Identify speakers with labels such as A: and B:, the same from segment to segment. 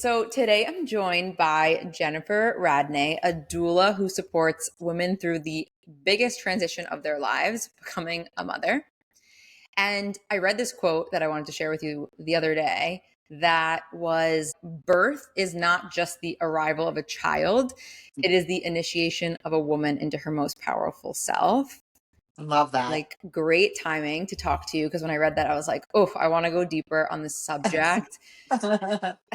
A: So today I'm joined by Jennifer Radney, a doula who supports women through the biggest transition of their lives, becoming a mother. And I read this quote that I wanted to share with you the other day that was birth is not just the arrival of a child, it is the initiation of a woman into her most powerful self.
B: Love that.
A: Like, great timing to talk to you because when I read that, I was like, oh, I want to go deeper on this subject.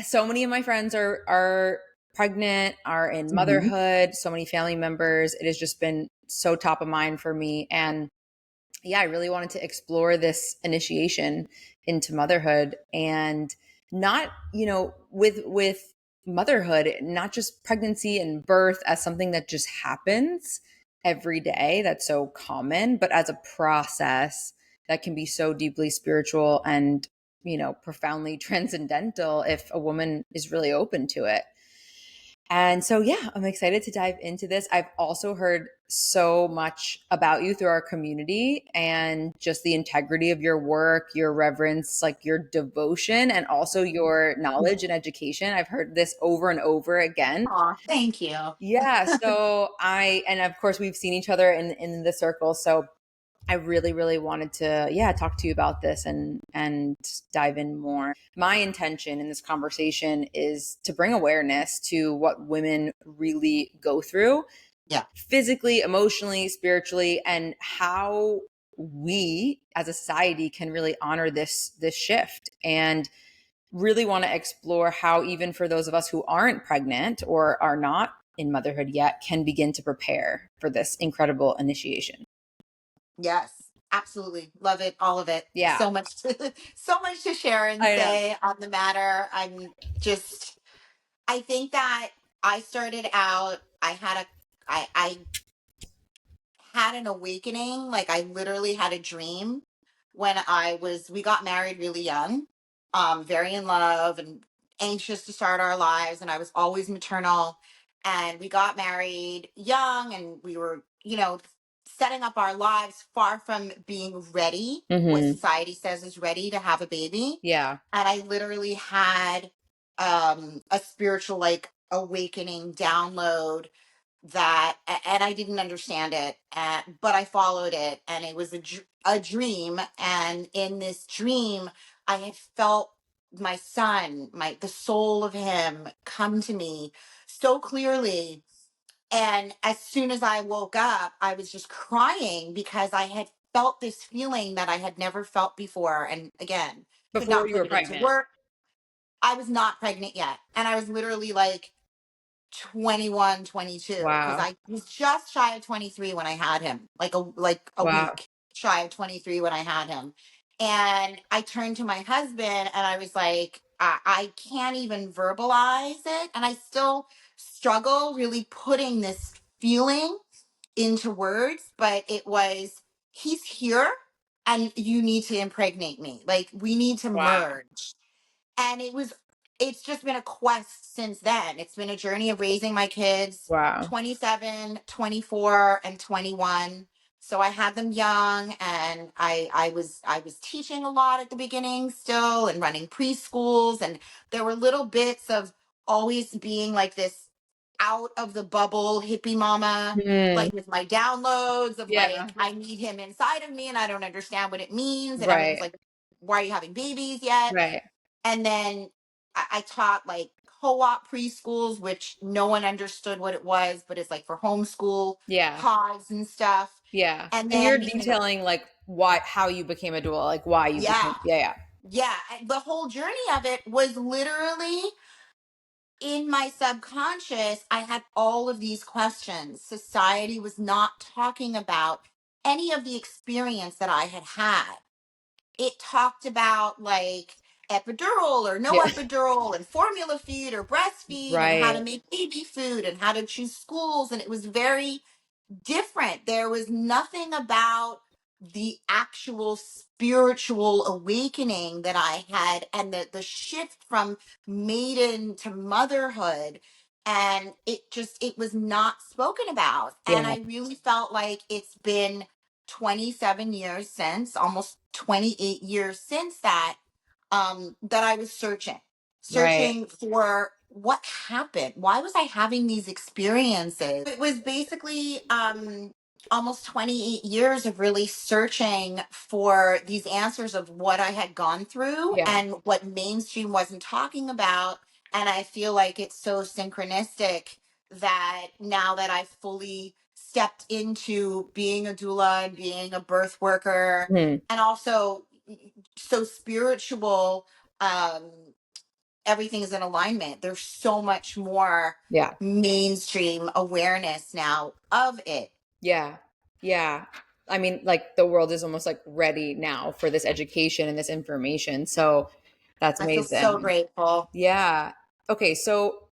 A: So many of my friends are pregnant, are in
B: Mhm.
A: motherhood, so many family members. It has just been so top of mind for me. And yeah, I really wanted to explore this initiation into motherhood and not, with motherhood, not just pregnancy and birth as something that just happens every day, that's so common, but as a process that can be so deeply spiritual and, profoundly transcendental if a woman is really open to it. And so, yeah, I'm excited to dive into this. I've also heard so much about you through our community and just the integrity of your work, your reverence, like your devotion, and also your knowledge and education. I've heard this over and over again.
B: Aw, thank you.
A: Yeah. And of course, we've seen each other in the circle. So I really, really wanted to, talk to you about this and dive in more. My intention in this conversation is to bring awareness to what women really go through,
B: Yeah.
A: physically, emotionally, spiritually, and how we as a society can really honor this shift. And really want to explore how even for those of us who aren't pregnant or are not in motherhood yet can begin to prepare for this incredible initiation.
B: Yes. Absolutely. Love it. All of it.
A: Yeah,
B: So much so much to share and
A: I know.
B: say on the matter. I think that I started out, I had an awakening. Like I literally had a dream when we got married really young, very in love and anxious to start our lives. And I was always maternal. And we got married young and we were, setting up our lives far from being ready, what
A: Mm-hmm.
B: society says is ready to have a baby.
A: Yeah.
B: And I literally had a spiritual like awakening download and I didn't understand it, but I followed it, and it was a dream. And in this dream, I had felt my son, the soul of him, come to me so clearly. And as soon as I woke up, I was just crying because I had felt this feeling that I had never felt before. And again, could
A: Before
B: not
A: you
B: put
A: were
B: it into
A: pregnant.
B: work. I was not pregnant yet, and I was literally like 21, 22, because
A: Wow.
B: I was just shy of 23 when I had him, like a
A: Wow.
B: week shy of 23 when I had him. And I turned to my husband and I was like, I can't even verbalize it. And I still struggle really putting this feeling into words, but it was, he's here and you need to impregnate me. Like we need to
A: Wow.
B: merge. And it's just been a quest since then. It's been a journey of raising my kids,
A: Wow.
B: 27, 24, and 21. So I had them young, and I was teaching a lot at the beginning still, and running preschools, and there were little bits of always being like this out of the bubble hippie mama,
A: Hmm.
B: like with my downloads of
A: Yeah.
B: like I need him inside of me and I don't understand what it means, and everyone's
A: Right.
B: like, why are you having babies yet?
A: Right.
B: And then I taught like co-op preschools, which no one understood what it was, but it's like for homeschool
A: Yeah.
B: pods and stuff.
A: Yeah.
B: And
A: And you're
B: then became,
A: detailing like how you became a doula, like why you
B: yeah,
A: became, yeah.
B: yeah. The whole journey of it was literally in my subconscious. I had all of these questions. Society was not talking about any of the experience that I had had. It talked about like epidural or no
A: Yeah.
B: epidural and formula feed or breastfeed and how to
A: Right.
B: make baby food and how to choose schools. And it was very different. There was nothing about the actual spiritual awakening that I had and the shift from maiden to motherhood. And it was not spoken about. And
A: Yeah.
B: I really felt like it's been 27 years since, almost 28 years since that, that I was searching
A: Right.
B: for what happened? Why was I having these experiences? It was basically almost 28 years of really searching for these answers of what I had gone through
A: Yeah.
B: and what mainstream wasn't talking about. And I feel like it's so synchronistic that now that I've fully stepped into being a doula and being a birth worker,
A: Mhm.
B: and also so spiritual, um everything is in alignment. There's so much more
A: Yeah.
B: mainstream awareness now of it.
A: Yeah. Yeah. I mean, like the world is almost like ready now for this education and this information. So that's
B: I feel so
A: amazing.
B: grateful.
A: Yeah. Okay. So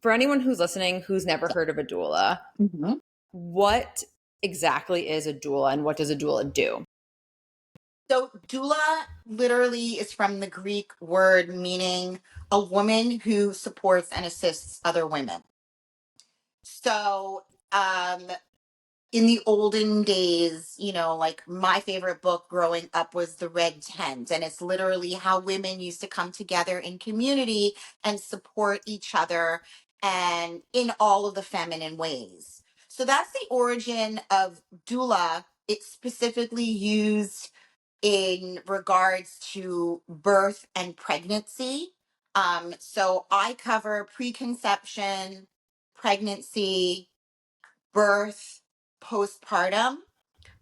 A: for anyone who's listening who's never heard of a doula,
B: Mhm.
A: what exactly is a doula and what does a doula do?
B: So, doula literally is from the Greek word meaning a woman who supports and assists other women. So, in the olden days, like my favorite book growing up was The Red Tent. And it's literally how women used to come together in community and support each other and in all of the feminine ways. So that's the origin of doula. It's specifically used in regards to birth and pregnancy. So I cover preconception, pregnancy, birth, postpartum.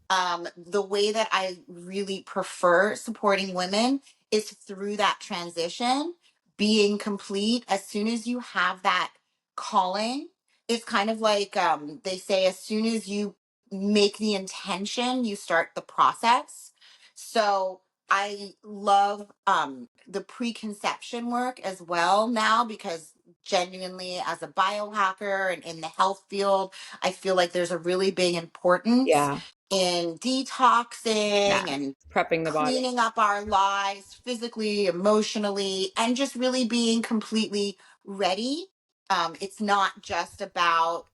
B: The way that I really prefer supporting women is through that transition, being complete. As soon as you have that calling, it's kind of like they say, as soon as you make the intention, you start the process. So I love the preconception work as well now because genuinely, as a biohacker and in the health field, I feel like there's a really big importance
A: Yeah.
B: in
A: Yeah.
B: detoxing and
A: Prepping the body.
B: cleaning up our lives physically, emotionally, and just really being completely ready. It's not just about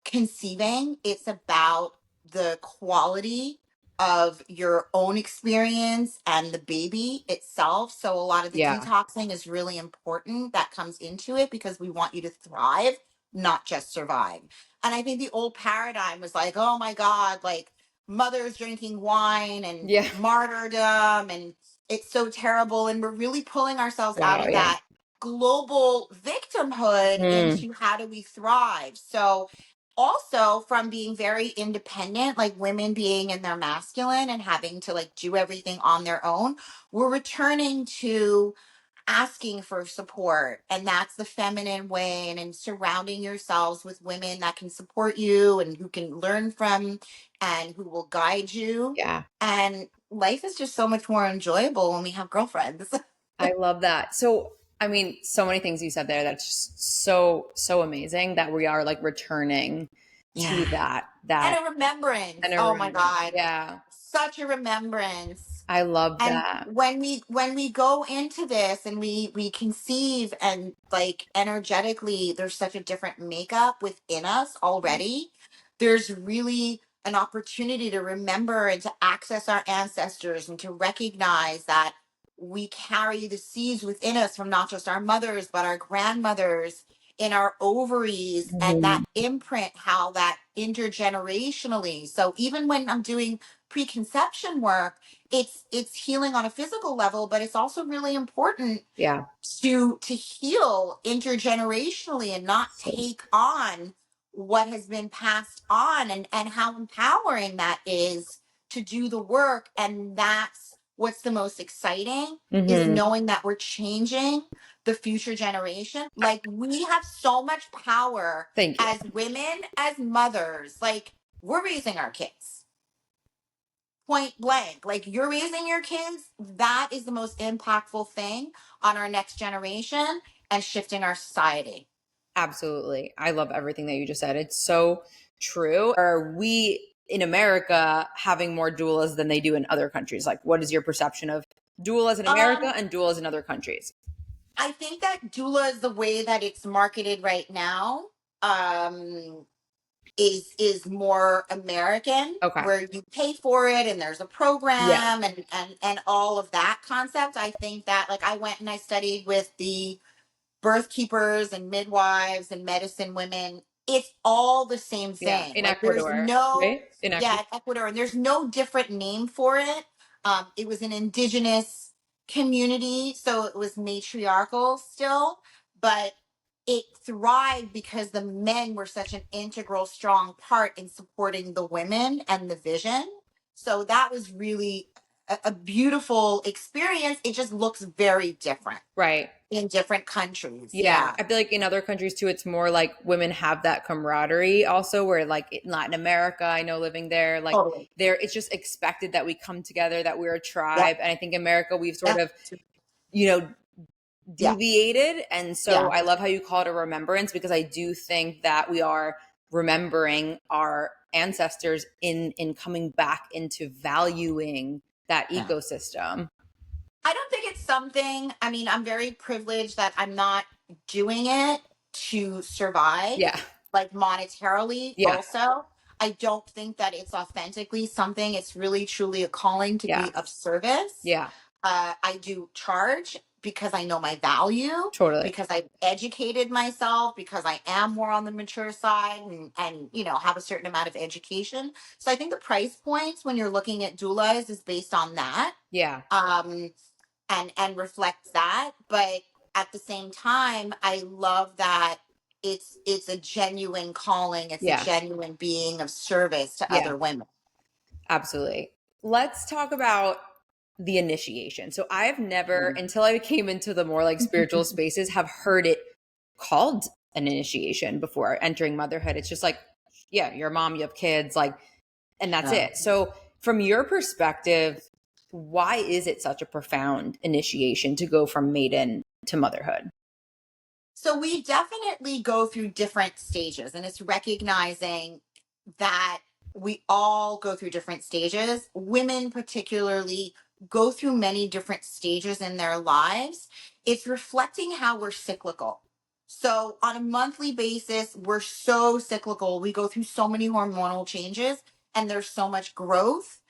B: conceiving, it's about the quality of your own experience and the baby itself. So a lot of the
A: Yeah.
B: detoxing is really important that comes into it because we want you to thrive, not just survive. And I think the old paradigm was like, oh my God, like mothers drinking wine and
A: Yeah.
B: martyrdom, and it's so terrible. And we're really pulling ourselves out
A: Wow.
B: of
A: Yeah.
B: that global victimhood
A: Mm.
B: into how do we thrive. So also from being very independent, like women being in their masculine and having to like do everything on their own, we're returning to asking for support. And that's the feminine way, and surrounding yourselves with women that can support you and who can learn from and who will guide you.
A: Yeah.
B: And life is just so much more enjoyable when we have girlfriends.
A: I love that. So, I mean, so many things you said there that's just so amazing that we are like returning
B: Yeah.
A: to that
B: And a remembrance.
A: and a
B: Oh my
A: remembrance.
B: God.
A: Yeah.
B: Such a remembrance.
A: I love
B: And
A: that.
B: when we go into this and we conceive, and like energetically there's such a different makeup within us already, there's really an opportunity to remember and to access our ancestors and to recognize that we carry the seeds within us from not just our mothers but our grandmothers in our ovaries, and that
A: Mhm.
B: imprint, how that intergenerationally. So even when I'm doing preconception work, it's healing on a physical level, but it's also really important
A: Yeah.
B: to heal intergenerationally and not
A: So,
B: take on what has been passed on, and how empowering that is to do the work. And that's what's the most exciting, is
A: mhm.
B: knowing that we're changing the future generation. Like we have so much power
A: Thank you.
B: as women, as mothers. Like we're raising our kids point blank. Like you're raising your kids, that is the most impactful thing on our next generation and shifting our society.
A: Absolutely. I love everything that you just said. It's so true. Are we in America having more doulas than they do in other countries? Like, what is your perception of doulas in America
B: um
A: and doulas in other countries?
B: I think that doula is the way that it's marketed right now. um is more American,
A: Okay.
B: where you pay for it and there's a
A: Yeah.
B: program and all of that concept. I think that, like, I went and I studied with the birth keepers and midwives and medicine women, it's all the same
A: Yeah.
B: thing.
A: In
B: Like there's
A: Ecuador,
B: no,
A: right? In
B: yeah,
A: Ecuador.
B: Ecuador, and there's no different name for it. It was an indigenous community, so it was matriarchal still, but it thrived because the men were such an integral, strong part in supporting the women and the vision. So that was really a beautiful experience. It just looks very different
A: Right.
B: in different countries.
A: Yeah,
B: Yeah,
A: I feel like in other countries too, it's more like women have that camaraderie also, where like in Latin America, I know living there, like
B: totally.
A: there, it's just expected that we come together, that we're a
B: Yeah,
A: tribe. And I think America, we've sort
B: yeah,
A: of, you know,
B: yeah,
A: deviated. And so
B: yeah,
A: I love how you call it a remembrance, because I do think that we are remembering our ancestors in coming back into valuing that
B: yeah.
A: ecosystem.
B: I don't think it's something, I mean, I'm very privileged that I'm not doing it to survive,
A: Yeah.
B: like monetarily,
A: Yeah.
B: also. I don't think that it's authentically something, it's really truly a calling to
A: Yeah.
B: be of service.
A: Yeah.
B: I do charge because I know my value,
A: Totally.
B: because I've educated myself, because I am more on the mature side and have a certain amount of education. So I think the price points when you're looking at doulas is based on that.
A: Yeah.
B: Um, and reflects that, but at the same time I love that it's a genuine calling, it's a
A: Yeah.
B: genuine being of service to
A: Yeah.
B: other women.
A: Absolutely. Let's talk about the initiation. So I've never,
B: Mhm.
A: until I came into the more like spiritual spaces, have heard it called an initiation before entering motherhood. It's just like, yeah, you're a mom, you have kids, like, and that's
B: Yeah.
A: it. So from your perspective, why is it such a profound initiation to go from maiden to motherhood?
B: So we definitely go through different stages, and it's recognizing that we all go through different stages. Women, particularly, go through many different stages in their lives. It's reflecting how we're cyclical. So, on a monthly basis, we're so cyclical. We go through so many hormonal changes, and there's so much growth,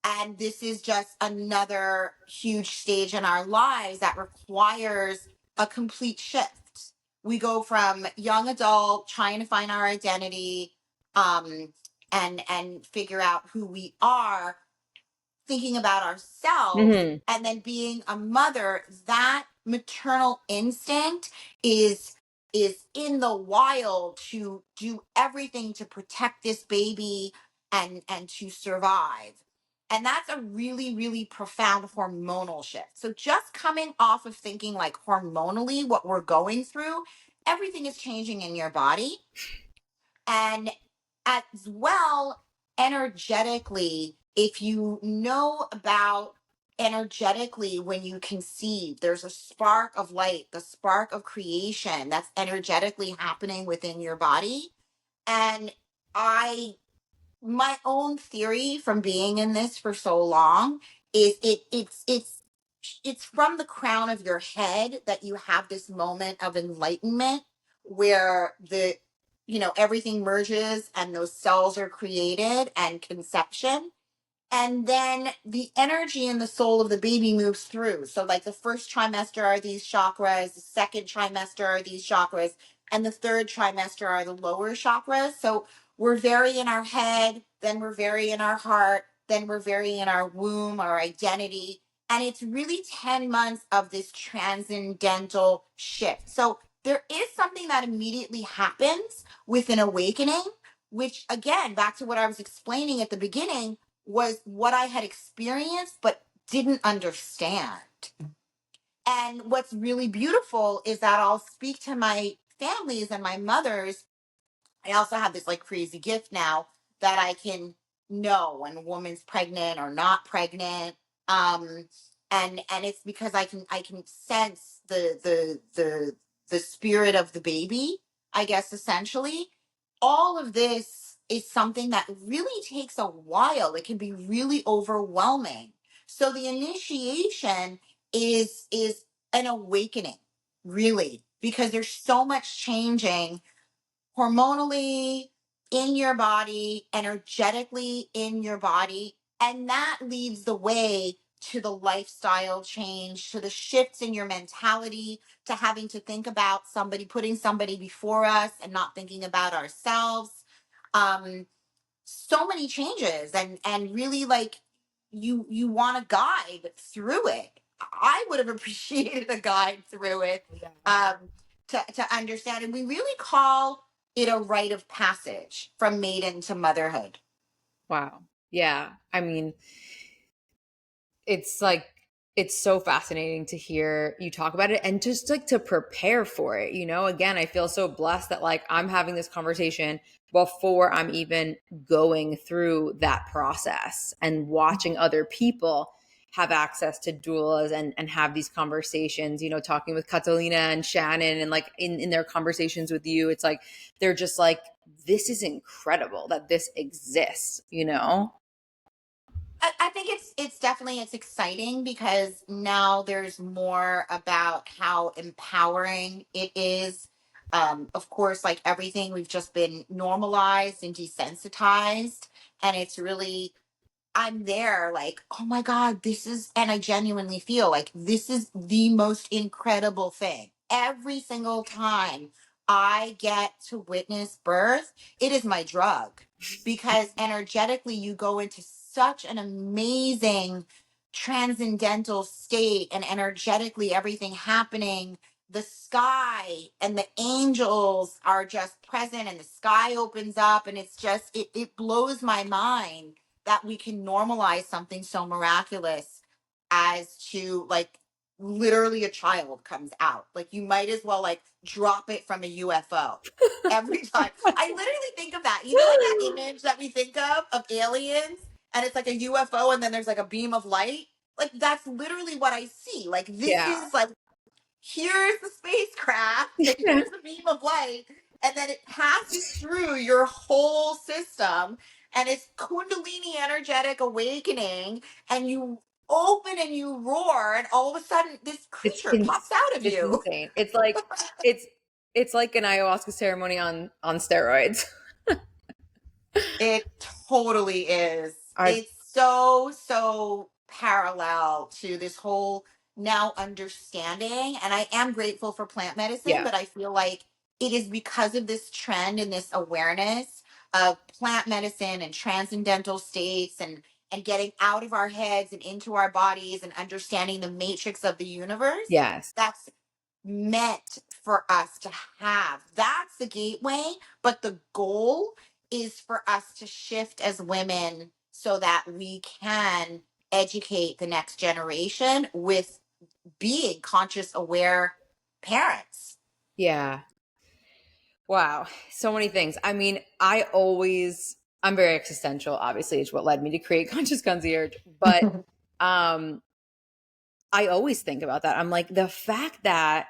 B: and this is just another huge stage in our lives that requires a complete shift. We go from young adult trying to find our identity, um and figure out who we are, thinking about ourselves,
A: Hmm.
B: and then being a mother. That maternal instinct is in the wild to do everything to protect this baby and to survive. And that's a really, really profound hormonal shift. So just coming off of thinking like hormonally what we're going through, everything is changing in your body. And as well, energetically, if you know about energetically, when you conceive, there's a spark of light, the spark of creation that's energetically happening within your body. And I my own theory from being in this for so long is it's from the crown of your head that you have this moment of enlightenment where everything merges and those cells are created and conception, and then the energy and the soul of the baby moves through. So, like, the first trimester are these chakras, the second trimester are these chakras, and the third trimester are the lower chakras. So, we're very in our head, then we're very in our heart, then we're very in our womb, our identity. And it's really 10 months of this transcendental shift. So, there is something that immediately happens with an awakening, which, again, back to what I was explaining at the beginning, was what I had experienced but didn't understand. And what's really beautiful is that I'll speak to my families and my mothers. I also have this like crazy gift now that I can know when a woman's pregnant or not pregnant. Um and it's because I can sense the spirit of the baby, I guess, essentially. All of this is something that really takes a while. It can be really overwhelming. So the initiation is an awakening, really, because there's so much changing hormonally in your body, energetically in your body. And that leads the way to the lifestyle change, to the shifts in your mentality, to having to think about somebody, putting somebody before us and not thinking about ourselves. Um, so many changes, and really, like, you want a guide through it. I would have appreciated a guide through it,
A: Yeah.
B: um to understand, and we really call it a rite of passage from maiden to motherhood.
A: Wow. Yeah. I mean, it's like it's so fascinating to hear you talk about it and just like to prepare for it. Again, I feel so blessed that like I'm having this conversation before I'm even going through that process and watching other people have access to doulas and have these conversations, talking with Catalina and Shannon and like in their conversations with you, it's like they're just like, this is incredible that this exists.
B: I think it's definitely, it's exciting because now there's more about how empowering it is. Of course, like everything, we've just been normalized and desensitized, and it's really, I'm there like, oh my God, this is, and I genuinely feel like this is the most incredible thing. Every single time I get to witness birth, it is my drug, because energetically you go into such an amazing transcendental state, and energetically everything happening, the sky and the angels are just present, and the sky opens up, and it's just, it blows my mind that we can normalize something so miraculous as to, like, literally a child comes out. Like, you might as well like drop it from a UFO every time. I literally think of that. You know, like that image that we think of aliens, and it's like a UFO and then there's like a beam of light. Like, that's literally what I see. Like, this
A: Yeah.
B: is like, here's the spacecraft and here's the beam of light, and then it passes through your whole system, and it's kundalini energetic awakening, and you open and you roar, and all of a sudden this
A: It's
B: creature
A: in,
B: pops out of
A: it's
B: you.
A: insane. It's it's like an ayahuasca ceremony on steroids.
B: It totally is.
A: I
B: It's so, so parallel to this whole now understanding. And I am grateful for plant medicine,
A: Yeah.
B: but I feel like it is because of this trend and this awareness of plant medicine and transcendental states, and getting out of our heads and into our bodies and understanding the matrix of the universe.
A: Yes.
B: That's meant for us to have. That's the gateway, but the goal is for us to shift as women so that we can educate the next generation with being conscious, aware parents.
A: Yeah. Wow. So many things. I mean, I'm very existential, obviously, is what led me to create Conscious Concierge. But um I always think about that. I'm like, the fact that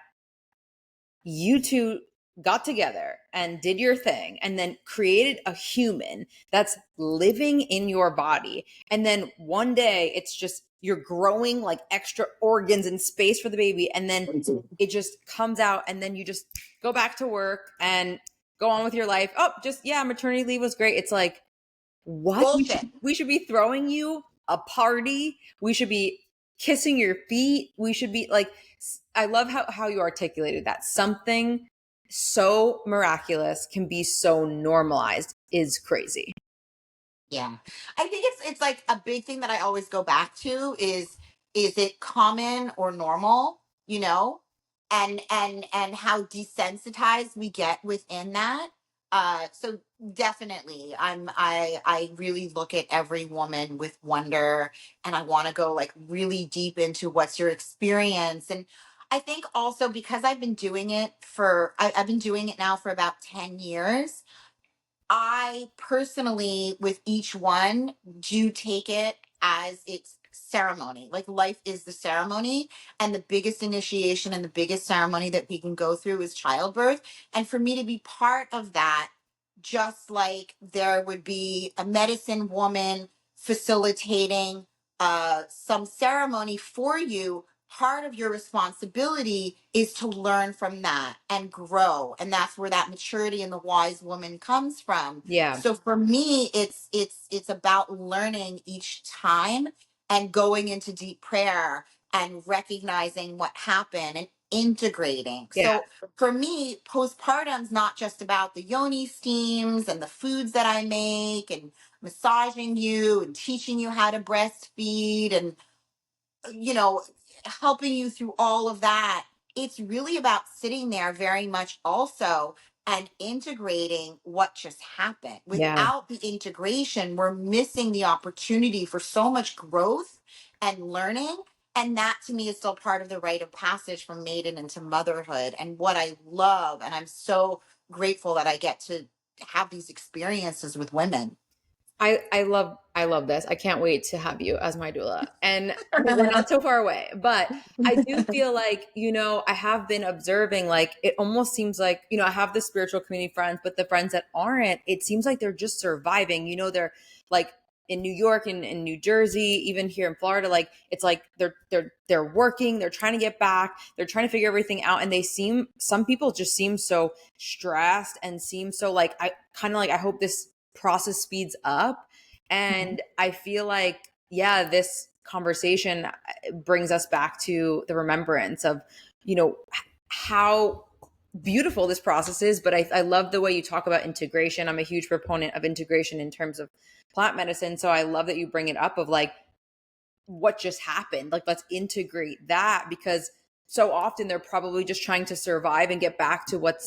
A: you two got together and did your thing and then created a human that's living in your body. And then one day it's just you're growing like extra organs and space for the baby. And then it just comes out and then you just go back to work and go on with your life. Oh, just, yeah, maternity leave was great. It's like, what?
B: Bullshit.
A: We should be throwing you a party. We should be kissing your feet. We should be like, I love how you articulated that. Something so miraculous can be so normalized is crazy.
B: Yeah. I think it's like a big thing that I always go back to is it common or normal, you know? And how desensitized we get within that. So definitely I really look at every woman with wonder, and I want to go like really deep into what's your experience. And I think also because I've been doing it now for about 10 years. I personally, with each one, do take it as its ceremony. Like, life is the ceremony, and the biggest initiation and the biggest ceremony that we can go through is childbirth. And for me to be part of that, just like there would be a medicine woman facilitating some ceremony for you, part of your responsibility is to learn from that and grow, and that's where that maturity and the wise woman comes from.
A: Yeah.
B: So for me, it's about learning each time, and going into deep prayer and recognizing what happened and integrating.
A: Yeah.
B: So for me, postpartum's not just about the yoni steams and the foods that I make and massaging you and teaching you how to breastfeed and, you know, helping you through all of that. It's really about sitting there very much also and integrating what just happened.
A: Yeah.
B: Without the integration, we're missing the opportunity for so much growth and learning. And that to me is still part of the rite of passage from maiden into motherhood. And what I love, and I'm so grateful that I get to have these experiences with women.
A: I love this. I can't wait to have you as my doula. And because we're not so far away. But I do feel like, I have been observing, like it almost seems like, I have the spiritual community friends, but the friends that aren't, it seems like they're just surviving. They're like in New York and in New Jersey, even here in Florida, like it's like they're working, they're trying to get back, they're trying to figure everything out. And some people just seem so stressed and seem so like I hope this process speeds up. And I feel like, yeah, this conversation brings us back to the remembrance of, how beautiful this process is. But I love the way you talk about integration. I'm a huge proponent of integration in terms of plant medicine. So I love that you bring it up of like what just happened. Like, let's integrate that, because so often they're probably just trying to survive and get back to what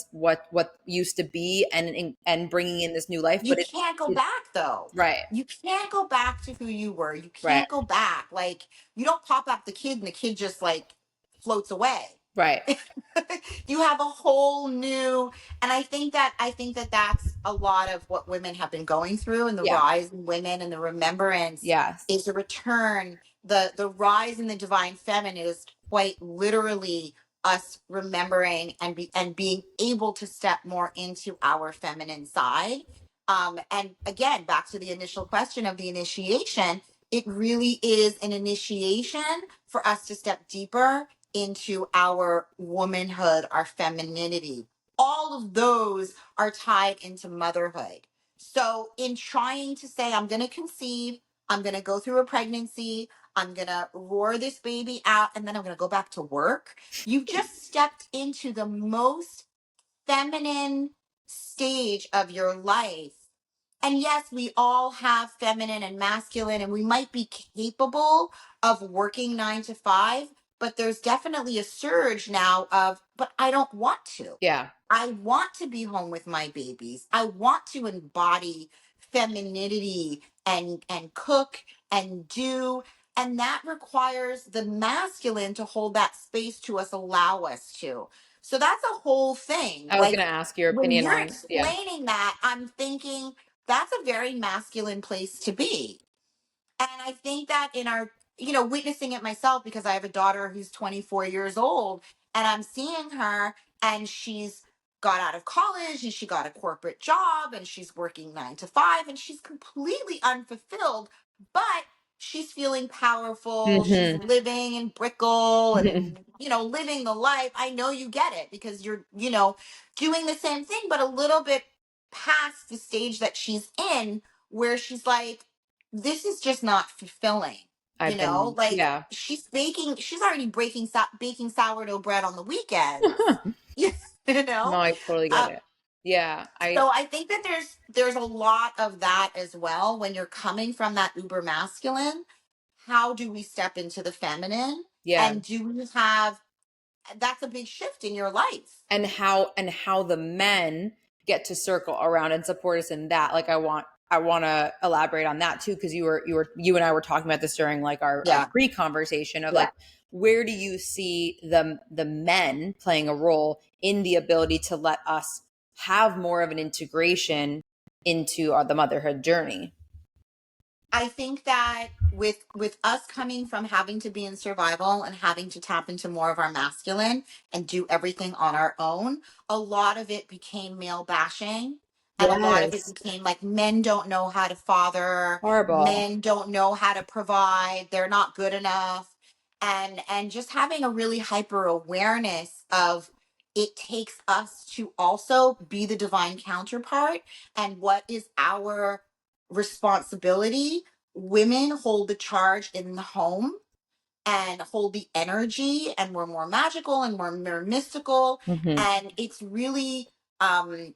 A: used to be, and bringing in this new life.
B: You
A: But
B: can't go
A: it
B: back though.
A: right,
B: You can't go back to who you were. You
A: right,
B: can't go back. Like you don't pop up the kid and the kid just like floats away.
A: right,
B: You have a whole new, and I think that that's a lot of what women have been going through, and the
A: yeah,
B: rise in women and the remembrance
A: yes,
B: is a return. The rise in the divine feminine is quite literally us remembering and being able to step more into our feminine side. And again, back to the initial question of the initiation, it really is an initiation for us to step deeper into our womanhood, our femininity. All of those are tied into motherhood. So, in trying to say, I'm going to conceive, I'm going to go through a pregnancy, I'm going to roar this baby out, and then I'm going to go back to work, you've just stepped into the most feminine stage of your life. And yes, we all have feminine and masculine, and we might be capable of working 9 to 5, but there's definitely a surge now of, but I don't want to.
A: yeah.
B: I want to be home with my babies. I want to embody femininity and cook and do. And that requires the masculine to hold that space to us, allow us to. So that's a whole thing.
A: I was
B: Like
A: gonna ask your
B: when
A: opinion
B: you're
A: on, yeah,
B: explaining that, I'm thinking that's a very masculine place to be. And I think that in our, witnessing it myself because I have a daughter who's 24 years old and I'm seeing her and she's got out of college and she got a corporate job and she's working 9 to 5 and she's completely unfulfilled, but she's feeling powerful. She's
A: hmm
B: living in Brickell and, living the life. I know you get it because you're, doing the same thing, but a little bit past the stage that she's in where she's like, this is just not fulfilling.
A: I've been,
B: Like
A: yeah.
B: she's already baking sourdough bread on the weekends. you
A: No,
B: know.
A: I totally get
B: Uh,
A: it. Yeah,
B: so I think that there's a lot of that as well when you're coming from that uber masculine. How do we step into the feminine?
A: yeah.
B: And do we have that's a big shift in your life.
A: And how the men get to circle around and support us in that. Like I want to elaborate on that too, because you and I were talking about this during like our
B: Yeah.
A: pre-conversation of
B: Yeah.
A: like, where do you see the men playing a role in the ability to let us have more of an integration into the motherhood journey?
B: I think that with us coming from having to be in survival and having to tap into more of our masculine and do everything on our own, a lot of it became male bashing and a lot of it
A: Yes.
B: became like men don't know how to father,
A: Horrible.
B: men don't know how to provide, they're not good enough. And just having a really hyper awareness of it takes us to also be the divine counterpart and what is our responsibility women hold the charge in the home and hold the energy, and we're more magical and we're more mystical.
A: Hmm.
B: And it's really um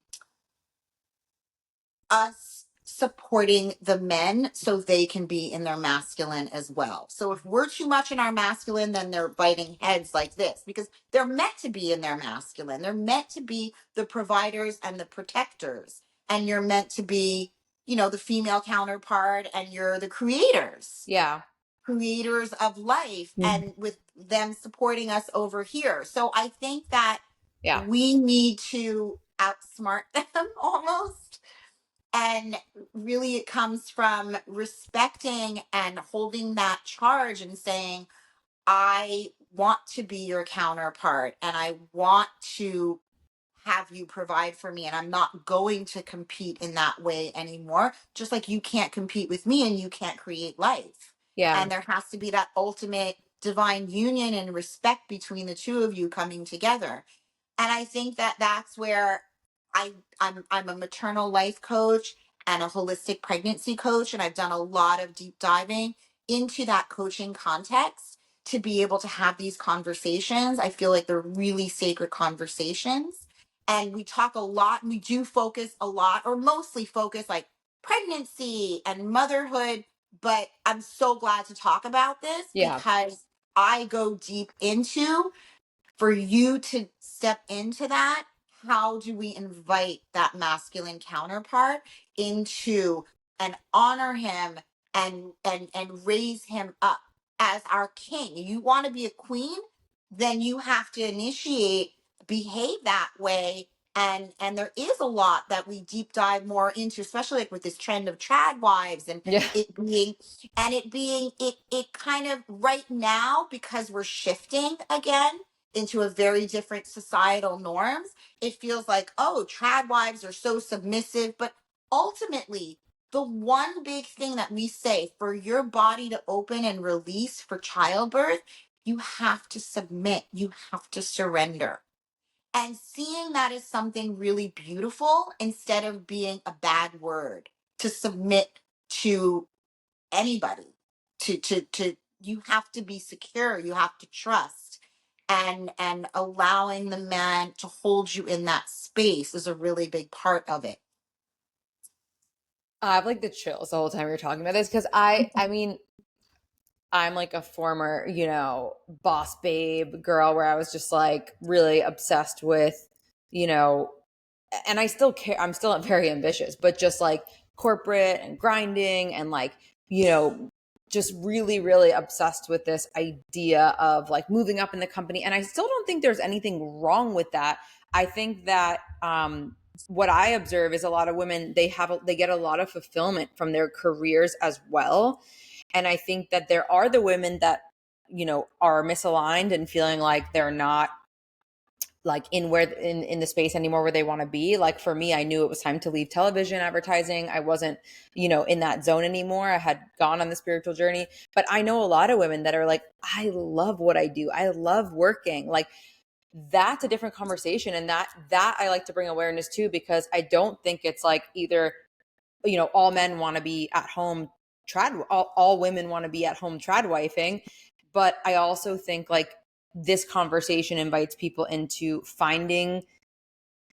B: us supporting the men so they can be in their masculine as well. So if we're too much in our masculine, then they're biting heads like this, because they're meant to be in their masculine. They're meant to be the providers and the protectors. And you're meant to be, the female counterpart, and you're the
A: Yeah.
B: creators of life,
A: Mhm.
B: and with them supporting us over here. So I think that
A: Yeah.
B: we need to outsmart them almost. And really, it comes from respecting and holding that charge and saying, I want to be your counterpart and I want to have you provide for me. And I'm not going to compete in that way anymore. Just like you can't compete with me and you can't create life.
A: Yeah.
B: And there has to be that ultimate divine union and respect between the two of you coming together. And I think that that's where I'm a maternal life coach and a holistic pregnancy coach, and I've done a lot of deep diving into that coaching context to be able to have these conversations. I feel like they're really sacred conversations, and we talk a lot, and we do focus a lot, or mostly focus, like pregnancy and motherhood. But I'm so glad to talk about this
A: Yeah.
B: because I go deep into, for you to step into that, how do we invite that masculine counterpart into and honor him and raise him up as our king? You want to be a queen, then you have to initiate, behave that way. And there is a lot that we deep dive more into, especially like with this trend of trad wives, and
A: Yeah.
B: it kind of right now, because we're shifting again into a very different societal norms. It feels like, oh, trad wives are so submissive. But ultimately, the one big thing that we say, for your body to open and release for childbirth, you have to submit, you have to surrender. And seeing that as something really beautiful instead of being a bad word, to submit to anybody, to you have to be secure, you have to trust, and allowing the man to hold you in that space is a really big part of it.
A: I have like the chills the whole time you're talking about this because I mean, I'm like a former, boss babe girl where I was just like really obsessed with, you know, and I still care. I'm still very ambitious, but just like corporate and grinding and like, you know, just really, really obsessed with this idea of like moving up in the company. And I still don't think there's anything wrong with that. I think that, what I observe is a lot of women, they get a lot of fulfillment from their careers as well. And I think that there are the women that, are misaligned and feeling like they're not like in the space anymore where they want to be. Like for me, I knew it was time to leave television advertising. I wasn't, in that zone anymore. I had gone on the spiritual journey. But I know a lot of women that are like, I love what I do. I love working. Like that's a different conversation. And that I like to bring awareness to, because I don't think it's like either, all men want to be at home all women want to be at home trad wifing. But I also think like this conversation invites people into finding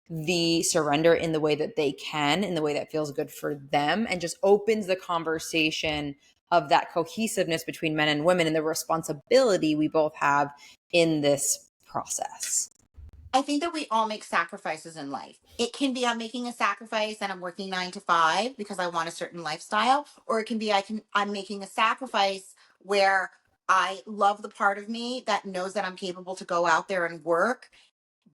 A: the surrender in the way that they can, in the way that feels good for them, and just opens the conversation of that cohesiveness between men and women and the responsibility we both have in this process.
B: I think that we all make sacrifices in life. It can be, I'm making a sacrifice and I'm working 9 to 5 because I want a certain lifestyle, or it can be I'm making a sacrifice where I love the part of me that knows that I'm capable to go out there and work,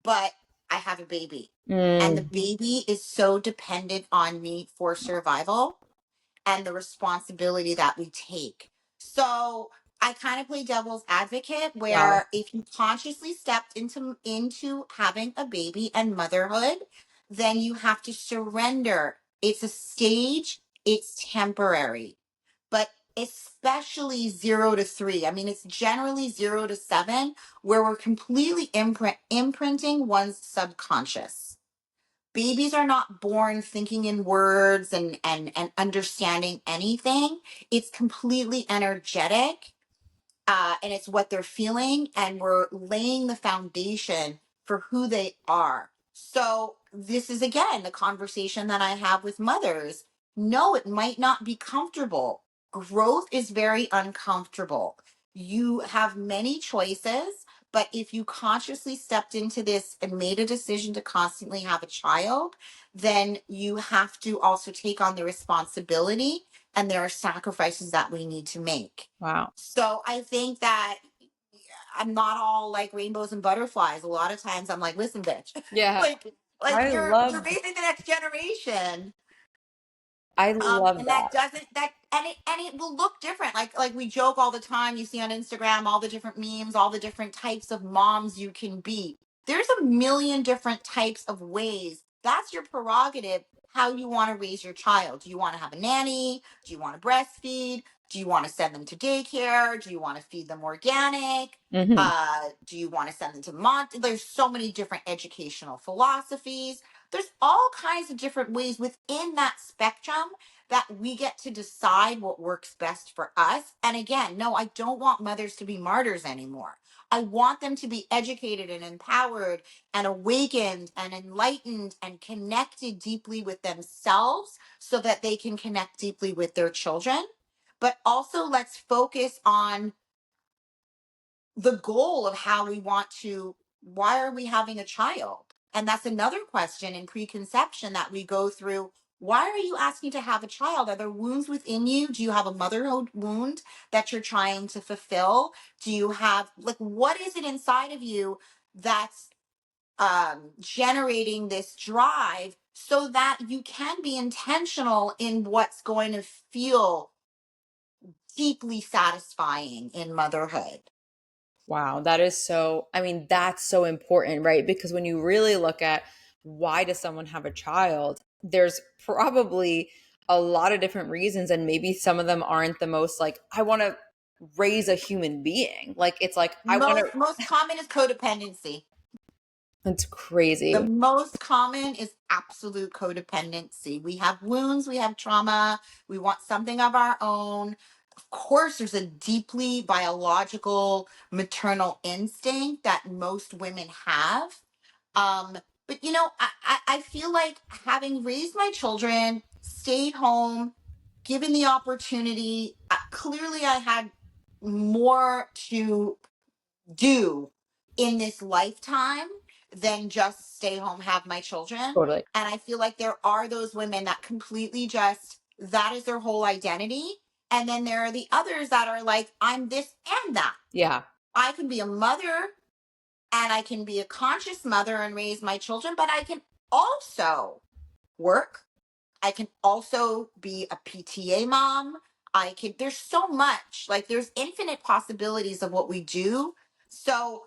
B: but I have a baby. And the
A: Mm,
B: baby is so dependent on me for survival and the responsibility that we take. So I kind of play devil's advocate,
A: wow.
B: where if you consciously stepped into having a baby and motherhood, then you have to surrender. It's a stage, it's temporary. But especially 0 to 3. I mean, it's generally 0 to 7, where we're completely imprinting one's subconscious. Babies are not born thinking in words and understanding anything. It's completely energetic, and it's what they're feeling, and we're laying the foundation for who they are. So this is again the conversation that I have with mothers. No, it might not be comfortable. Growth is very uncomfortable. You have many choices, but if you consciously stepped into this and made a decision to constantly have a child, then you have to also take on the responsibility, and there are sacrifices that we need to make.
A: Wow.
B: So I think that I'm not all like rainbows and butterflies. A lot of times I'm like, listen, bitch,
A: Yeah.
B: like
A: I
B: you're
A: love
B: raising the next generation.
A: I love
B: And that
A: that.
B: doesn't that and it will look different. Like we joke all the time. You see on Instagram all the different memes, all the different types of moms you can be. There's a million different types of ways. That's your prerogative. How you want to raise your child. Do you want to have a nanny? Do you want to breastfeed? Do you want to send them to daycare? Do you want to feed them organic?
A: Hmm.
B: Do you want to send them to There's so many different educational philosophies. There's all kinds of different ways within that spectrum that we get to decide what works best for us. And again, no, I don't want mothers to be martyrs anymore. I want them to be educated and empowered and awakened and enlightened and connected deeply with themselves so that they can connect deeply with their children. But also, let's focus on the goal of how we want to, why are we having a child? And that's another question in preconception that we go through. Why are you asking to have a child? Are there wounds within you? Do you have a motherhood wound that you're trying to fulfill? Do you have, like, what is it inside of you that's generating this drive so that you can be intentional in what's going to feel deeply satisfying in motherhood?
A: Wow, that is so, I mean, that's so important, right? Because when you really look at why does someone have a child, there's probably a lot of different reasons, and maybe some of them aren't the most like, I want to raise a human being. Like, it's like, I want to,
B: Most common is codependency.
A: it's
B: The
A: crazy.
B: most common is absolute codependency. We have wounds, we have trauma, we want something of our own. Of course, there's a deeply biological maternal instinct that most women have. Um, but I feel like having raised my children, stayed home, given the opportunity, clearly I had more to do in this lifetime than just stay home, have my children.
A: Totally.
B: And I feel like there are those women that completely just, that is their whole identity. And then there are the others that are like, I'm this and that.
A: Yeah.
B: I can be a mother and I can be a conscious mother and raise my children, but I can also work. I can also be a PTA mom. There's so much, like there's infinite possibilities of what we do. So,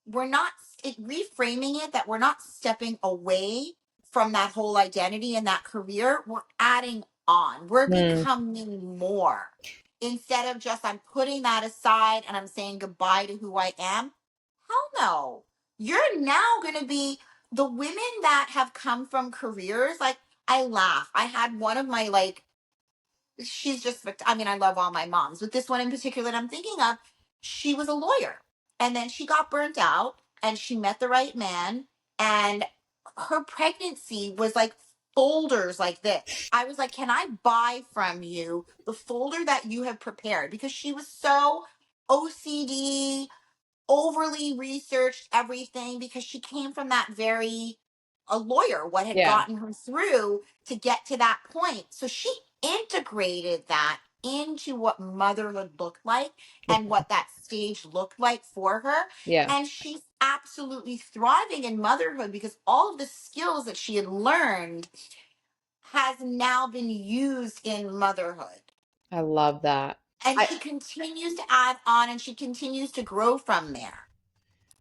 B: we're not, reframing it that we're not stepping away from that whole identity and that career. We're adding on, we're
A: Mm,
B: becoming more. Instead of just, I'm putting that aside and I'm saying goodbye to who I am. Hell no. You're now going to be the women that have come from careers like, I laugh. I had one of my like, she's just, I mean, I love all my moms, but this one in particular that I'm thinking of, she was a lawyer. And then she got burnt out and she met the right man. And her pregnancy was like folders like this. I was like, can I buy from you the folder that you have prepared? Because she was so OCD, overly researched everything because she came from that very, a lawyer, what had
A: yeah.
B: gotten her through to get to that point. So she integrated that into what motherhood looked like and what that stage looked like for her.
A: Yeah.
B: And she's absolutely thriving in motherhood because all of the skills that she had learned has now been used in motherhood.
A: I love that.
B: And
A: I
B: she continues to add on and she continues to grow from there.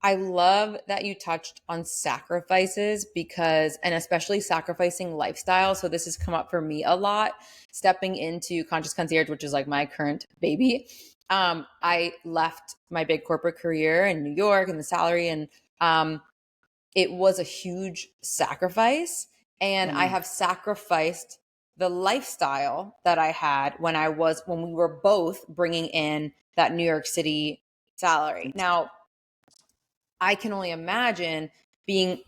A: I love that you touched on sacrifices because, and especially sacrificing lifestyle. So, this has come up for me a lot. Stepping into Conscious Concierge, which is like my current baby. I left my big corporate career in New York and the salary, and it was a huge sacrifice. And I
B: Mm.
A: have sacrificed the lifestyle that I had when we were both bringing in that New York City salary. Now, I can only imagine being,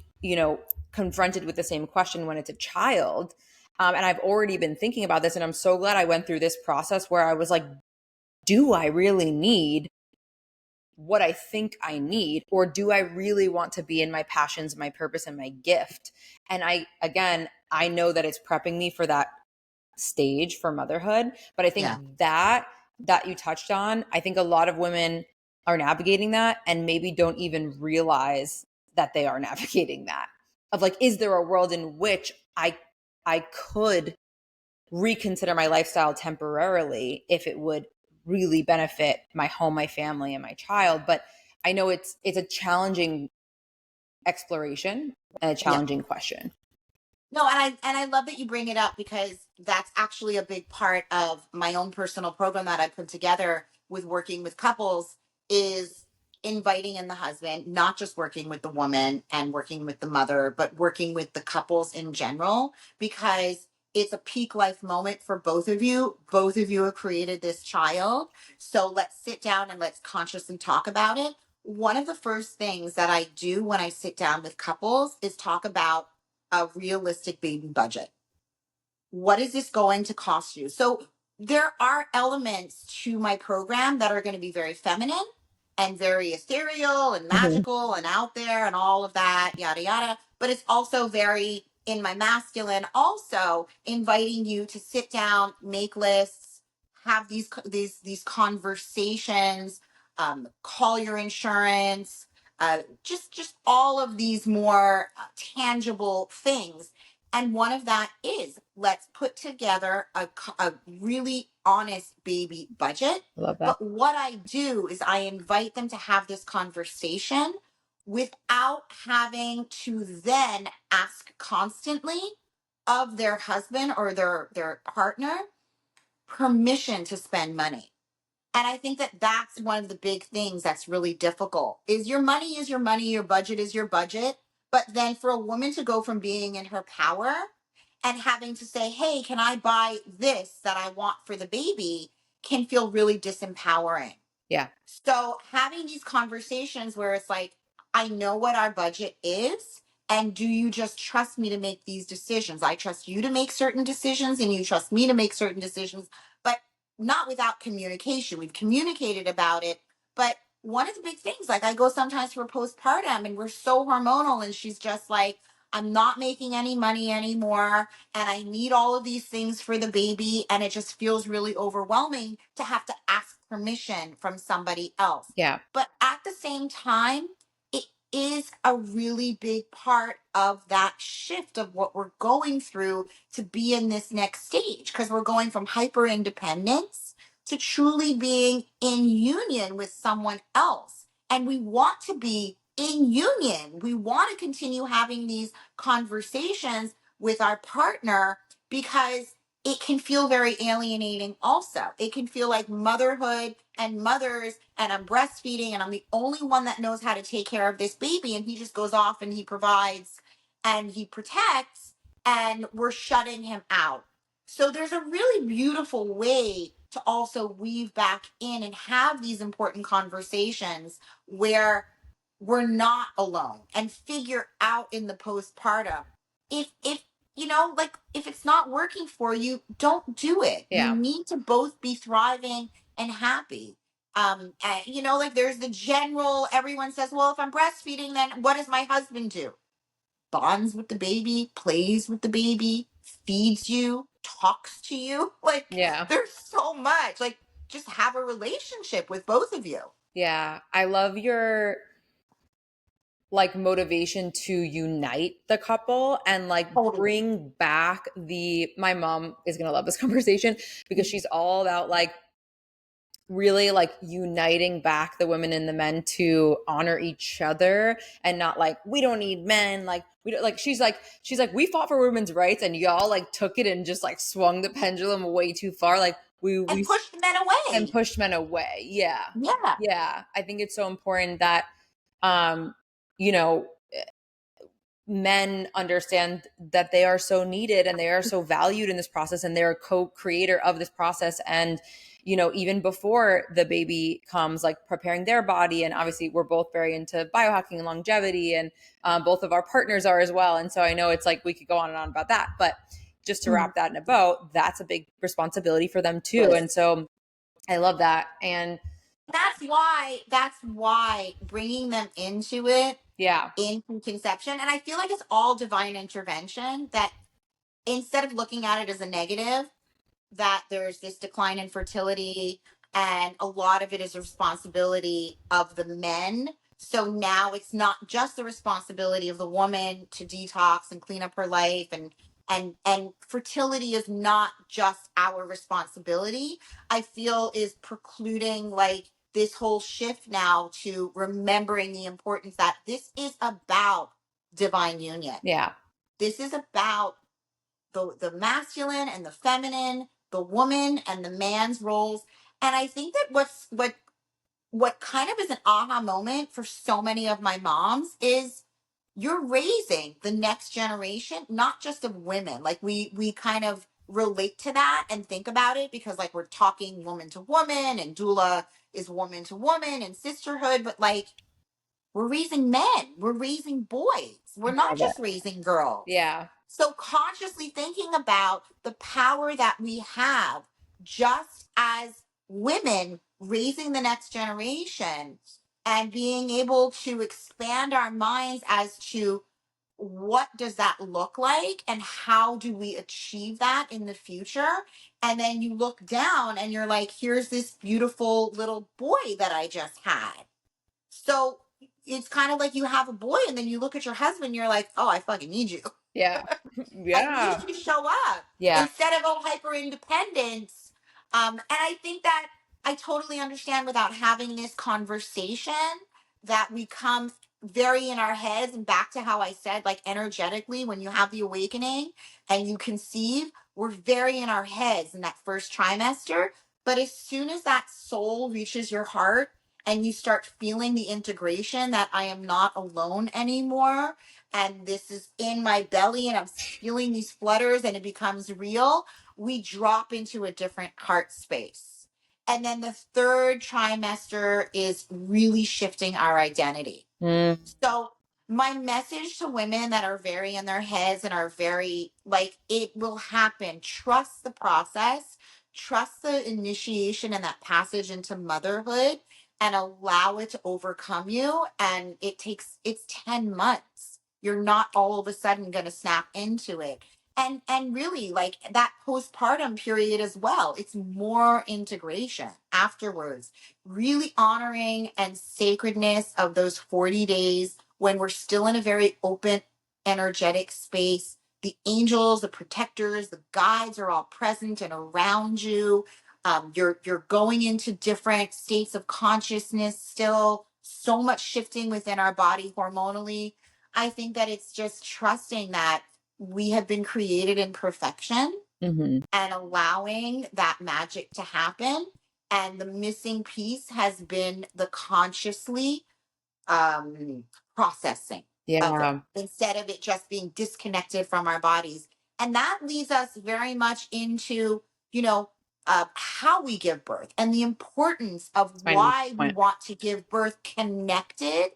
A: confronted with the same question when it's a child. And I've already been thinking about this, and I'm so glad I went through this process where I was like, do I really need what I think I need? Or do I really want to be in my passions, my purpose, and my gift? And I know that it's prepping me for that stage for motherhood. But I
B: Yeah.
A: think that you touched on, I think a lot of women are navigating that and maybe don't even realize that they are navigating that. Of like, is there a world in which I could reconsider my lifestyle temporarily if it would really benefit my home, my family, and my child? But I know it's a challenging exploration and a
B: Yeah.
A: challenging question.
B: No, and I love that you bring it up because that's actually a big part of my own personal program that I put together with working with couples is inviting in the husband, not just working with the woman and working with the mother, but working with the couples in general because it's a peak life moment for both of you. Both of you have created this child. So let's sit down and let's consciously talk about it. One of the first things that I do when I sit down with couples is talk about a realistic baby budget. What is this going to cost you? So there are elements to my program that are going to be very feminine and very ethereal and
A: Mhm.
B: magical and out there and all of that, yada yada. But it's also very in my masculine, also inviting you to sit down, make lists, have these conversations, call your insurance, just all of these more tangible things, and one of that is let's put together a really honest baby budget.
A: I love that.
B: But what I do is I invite them to have this conversation without having to then ask constantly of their husband or their partner permission to spend money. And I think that that's one of the big things that's really difficult is your money, your budget is your budget. But then for a woman to go from being in her power and having to say, hey, can I buy this that I want for the baby can feel really disempowering.
A: Yeah.
B: So having these conversations where it's like, I know what our budget is. And do you just trust me to make these decisions? I trust you to make certain decisions and you trust me to make certain decisions, but not without communication. We've communicated about it. But one of the big things, like I go sometimes for postpartum and we're so hormonal, and she's just like, I'm not making any money anymore and I need all of these things for the baby. And it just feels really overwhelming to have to ask permission from somebody else.
A: Yeah.
B: But at the same time, it is a really big part of that shift of what we're going through to be in this next stage because we're going from hyper independence to truly being in union with someone else. And we want to be in union. We want to continue having these conversations with our partner because it can feel very alienating also. It can feel like motherhood and mothers and I'm breastfeeding and I'm the only one that knows how to take care of this baby and he just goes off and he provides and he protects and we're shutting him out. So there's a really beautiful way to also weave back in and have these important conversations where we're not alone and figure out in the postpartum if like if it's not working for you, don't do it. You
A: Yeah.
B: need to both be thriving and happy. And, like there's the general, everyone says, well, if I'm breastfeeding, then what does my husband do? Bonds with the baby, plays with the baby, feeds you, talks to you. Like
A: Yeah.
B: there's so much. Like just have a relationship with both of you.
A: Yeah. I love your like motivation to unite the couple and like
B: Totally.
A: bring back my mom is going to love this conversation because she's all about like really like uniting back the women and the men to honor each other and not like we don't need men, like we don't, like she's like we fought for women's rights and y'all like took it and just like swung the pendulum way too far, like
B: And
A: we
B: push the men
A: and
B: away.
A: pushed men away. Yeah.
B: Yeah.
A: Yeah, I think it's so important that um you know men understand that they are so needed and they are so valued in this process, and they're a co-creator of this process. And even before the baby comes, like preparing their body. And obviously we're both very into biohacking and longevity, and both of our partners are as well. And so I know it's like we could go on and on about that, but just to
B: Mhm.
A: wrap that in a bow, that's a big responsibility for them too. And
B: Yes.
A: so I love that. And
B: That's why bringing them into it
A: yeah,
B: in conception, and I feel like it's all divine intervention, that instead of looking at it as a negative, that there's this decline in fertility, and a lot of it is a responsibility of the men. So now it's not just the responsibility of the woman to detox and clean up her life, and fertility is not just our responsibility. I feel is precluding like this whole shift now to remembering the importance that this is about divine union.
A: yeah,
B: This is about the masculine and the feminine, the woman and the man's roles. And I think that what kind of is an aha moment for so many of my moms is you're raising the next generation, not just of women. Like we kind of relate to that and think about it because like we're talking woman to woman, and doula is woman to woman and sisterhood, but like we're raising men, we're raising boys, we're not
A: love it.
B: just raising girls.
A: Yeah.
B: So, consciously thinking about the power that we have just as women raising the next generation, and being able to expand our minds as to what does that look like and how do we achieve that in the future. And then you look down and you're like, here's this beautiful little boy that I just had. So it's kind of like you have a boy and then you look at your husband, you're like, oh, I fucking need you.
A: Yeah.
B: I need
A: Yeah.
B: you to show up
A: Yeah.
B: instead of oh hyper independence. And I think that I totally understand without having this conversation that we come very in our heads, and back to how I said, like energetically, when you have the awakening and you conceive, we're very in our heads in that first trimester. But as soon as that soul reaches your heart and you start feeling the integration that I am not alone anymore, and this is in my belly and I'm feeling these flutters and it becomes real, we drop into a different heart space. And then the third trimester is really shifting our identity.
A: Mm,
B: So, my message to women that are very in their heads and are very like, it will happen. Trust the process, trust the initiation and that passage into motherhood, and allow it to overcome you. And it's 10 months. You're not all of a sudden going to snap into it. And really like that postpartum period as well. It's more integration afterwards, really honoring and sacredness of those 40 days when we're still in a very open, energetic space. The angels, the protectors, the guides are all present and around you. You're going into different states of consciousness still. So much shifting within our body hormonally. I think that it's just trusting that we have been created in perfection
A: hmm.
B: and allowing that magic to happen. And the missing piece has been the consciously um, processing of it
A: Yeah.
B: instead of it just being disconnected from our bodies. And that leads us very much into, you know, how we give birth and the importance of
A: That's my next
B: why we
A: point.
B: want to give birth connected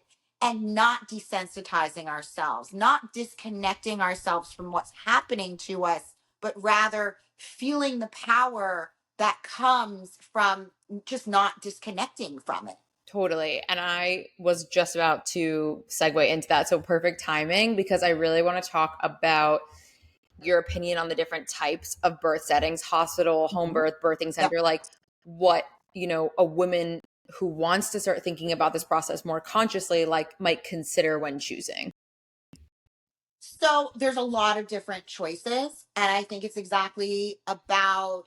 B: and not desensitizing ourselves, not disconnecting ourselves from what's happening to us, but rather feeling the power that comes from just not disconnecting from it.
A: Totally. And I was just about to segue into that. So perfect timing, because I really want to talk about your opinion on the different types of birth settings: hospital, home
B: Mhm.
A: birth, birthing
B: Yep.
A: center, like what, a woman who wants to start thinking about this process more consciously, like might consider when choosing.
B: So there's a lot of different choices, and I think it's exactly about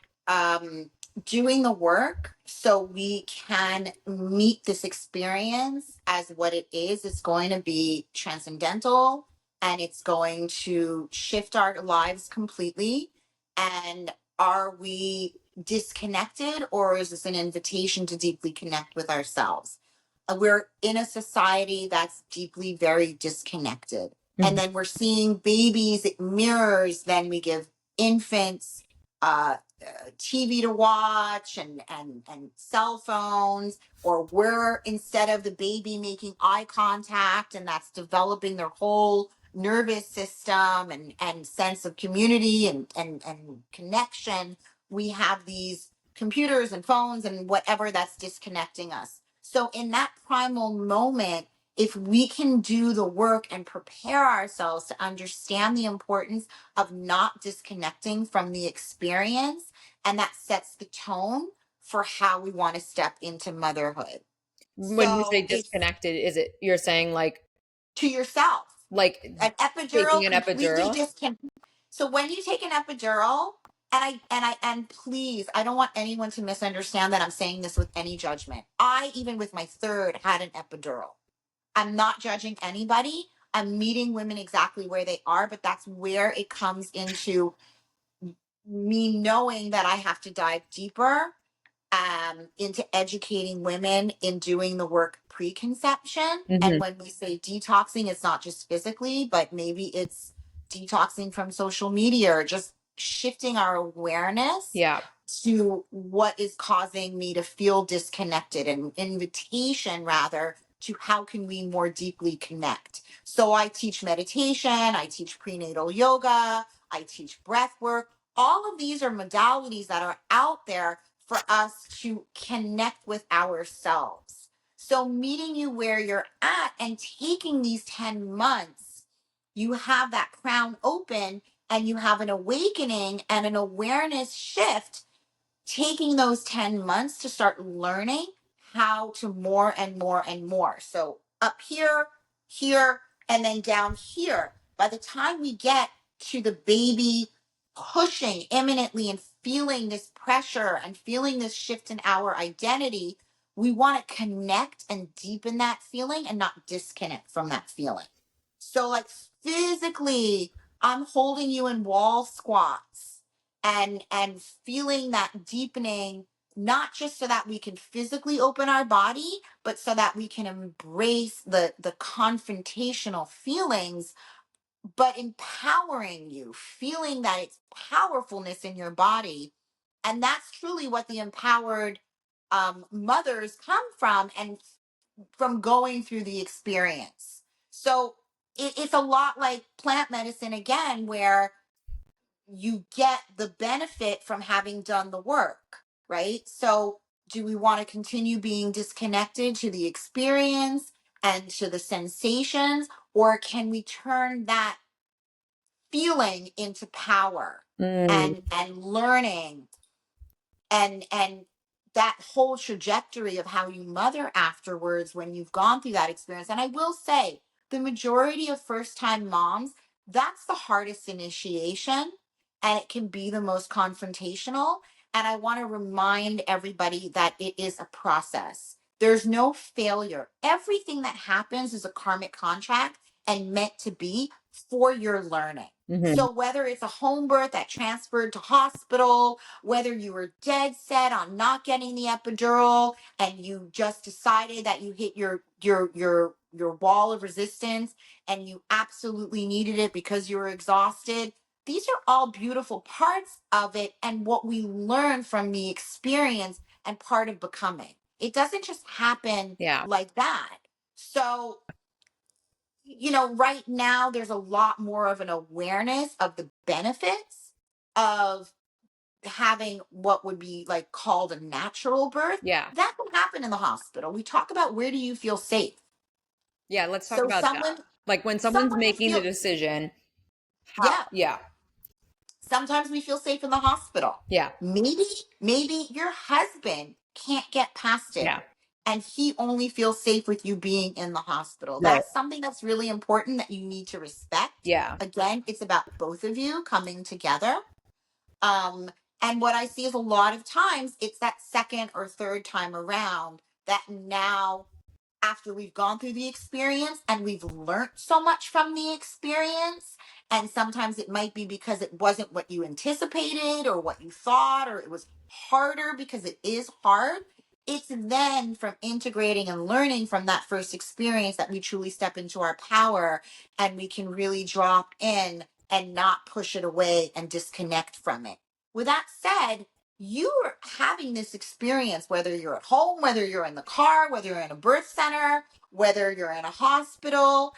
B: doing the work so we can meet this experience as what it is. It's going to be transcendental, and it's going to shift our lives completely. And are we disconnected, or is this an invitation to deeply connect with ourselves? We're in a society that's deeply very disconnected. And
A: Mhm.
B: then we're seeing babies, it mirrors, then we give infants TV to watch and cell phones, or we're, instead of the baby making eye contact, and that's developing their whole nervous system and sense of community and connection, we have these computers and phones and whatever that's disconnecting us. So in that primal moment, if we can do the work and prepare ourselves to understand the importance of not disconnecting from the experience, and that sets the tone for how we want to step into motherhood.
A: When you say
B: So it's
A: disconnected, is it you're saying
B: to yourself.
A: like
B: An epidural
A: taking an
B: completely
A: epidural?
B: disconnect. So when you take an epidural, and please, I don't want anyone to misunderstand that I'm saying this with any judgment. I, even with my third, had an epidural. I'm not judging anybody. I'm meeting women exactly where they are, but that's where it comes into me knowing that I have to dive deeper into educating women in doing the work preconception. And
A: Mhm.
B: when we say detoxing, it's not just physically, but maybe it's detoxing from social media, or just shifting our awareness
A: Yeah.
B: to what is causing me to feel disconnected, and invitation rather to how can we more deeply connect. So I teach meditation, I teach prenatal yoga, I teach breath work. All of these are modalities that are out there for us to connect with ourselves. So, meeting you where you're at and taking these 10 months, you have that crown open and you have an awakening and an awareness shift, taking those 10 months to start learning how to more and more and more. So, up here, here, and then down here. By the time we get to the baby pushing imminently and feeling this pressure and feeling this shift in our identity, we want to connect and deepen that feeling and not disconnect from that feeling. So, like physically, I'm holding you in wall squats and feeling that deepening, not just so that we can physically open our body, but so that we can embrace the confrontational feelings, but empowering you, feeling that it's powerfulness in your body. And that's truly what the empowered mothers come from, and from going through the experience. So it's a lot like plant medicine again, where you get the benefit from having done the work, right? So, do we want to continue being disconnected to the experience and to the sensations, or can we turn that feeling into power
A: Mm.
B: and learning and that whole trajectory of how you mother afterwards when you've gone through that experience? And I will say, the majority of first time moms, that's the hardest initiation, and it can be the most confrontational. And I want to remind everybody that it is a process. There's no failure. Everything that happens is a karmic contract and meant to be for your learning.
A: Mhm.
B: So whether it's a home birth that transferred to hospital, whether you were dead set on not getting the epidural and you just decided that you hit your wall of resistance and you absolutely needed it because you were exhausted, these are all beautiful parts of it and what we learn from the experience and part of becoming. It doesn't just happen
A: Yeah.
B: like that. So, right now there's a lot more of an awareness of the benefits of having what would be like called a natural birth.
A: Yeah.
B: That can happen in the hospital. We talk about, where do you feel safe?
A: Yeah, let's talk
B: So
A: about that. Like when someone's
B: someone
A: making the
B: feel,
A: decision, how
B: yeah,
A: yeah.
B: sometimes we feel safe in the hospital.
A: Yeah.
B: Maybe your husband can't get past it
A: Yeah.
B: and he only feels safe with you being in the hospital.
A: Right.
B: That's something that's really important that you need to respect.
A: Yeah.
B: Again, it's about both of you coming together. Um, and what I see is, a lot of times it's that second or third time around that now, after we've gone through the experience and we've learned so much from the experience, and sometimes it might be because it wasn't what you anticipated or what you thought, or it was harder, because it is hard. It's then from integrating and learning from that first experience that we truly step into our power, and we can really drop in and not push it away and disconnect from it. With that said, you're having this experience, whether you're at home, whether you're in the car, whether you're in a birth center, whether you're in a hospital.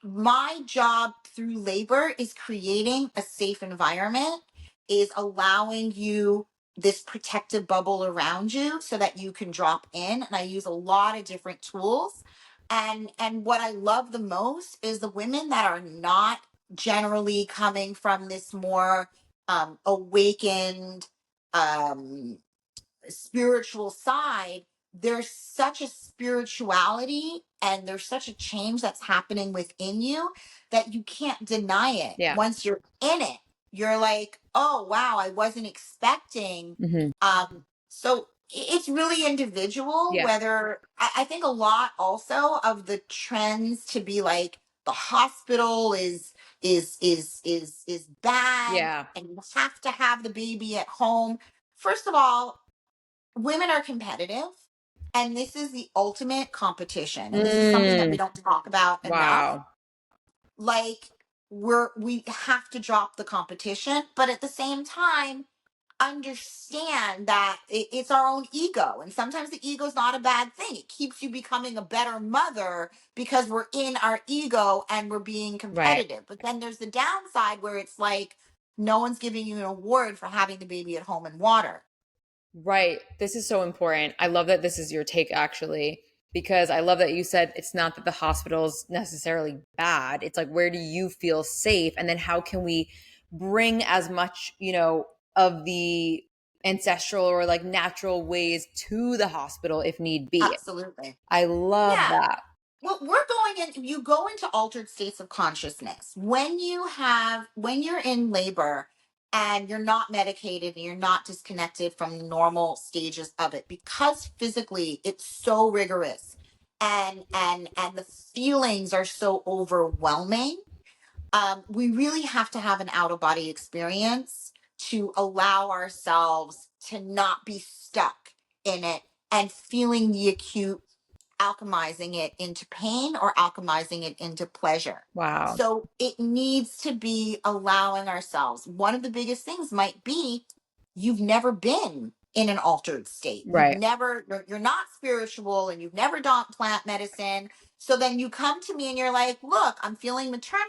B: My job through labor is creating a safe environment, is allowing you this protective bubble around you so that you can drop in. And I use a lot of different tools. And what I love the most is the women that are not generally coming from this more awakened, um spiritual side. There's such a spirituality and there's such a change that's happening within you that you can't deny it.
A: Yeah.
B: Once you're in it, you're like, oh wow, I wasn't expecting.
A: Hmm.
B: So it's really individual.
A: Yeah.
B: Whether I think a lot also of the trends to be like the hospital is bad
A: Yeah.
B: and you have to have the baby at home. First of all, women are competitive, and this is the ultimate competition, and this is something that we
A: Mm.
B: don't talk about enough.
A: Wow.
B: Like, we have to drop the competition, but at the same time understand that it's our own ego, and sometimes the ego is not a bad thing. It keeps you becoming a better mother because we're in our ego and we're being
A: Right.
B: competitive. But then there's the downside where it's like no one's giving you an award for having the baby at home and water.
A: Right. This is so important. I love that this is your take, actually, because I love that you said it's not that the hospital's necessarily bad. It's like, where do you feel safe? And then how can we bring as much, of the ancestral or like natural ways to the hospital if need be?
B: Absolutely.
A: I love
B: Yeah.
A: that.
B: Well, we're going in, you go into altered states of consciousness. When you're in labor and you're not medicated and you're not disconnected from the normal stages of it, because physically it's so rigorous and the feelings are so overwhelming. We really have to have an out of body experience to allow ourselves to not be stuck in it and feeling the acute, alchemizing it into pain or alchemizing it into pleasure.
A: Wow.
B: So it needs to be allowing ourselves. One of the biggest things might be you've never been in an altered state.
A: Right.
B: You're not spiritual and you've never done plant medicine. So then you come to me and you're like, look, I'm feeling maternal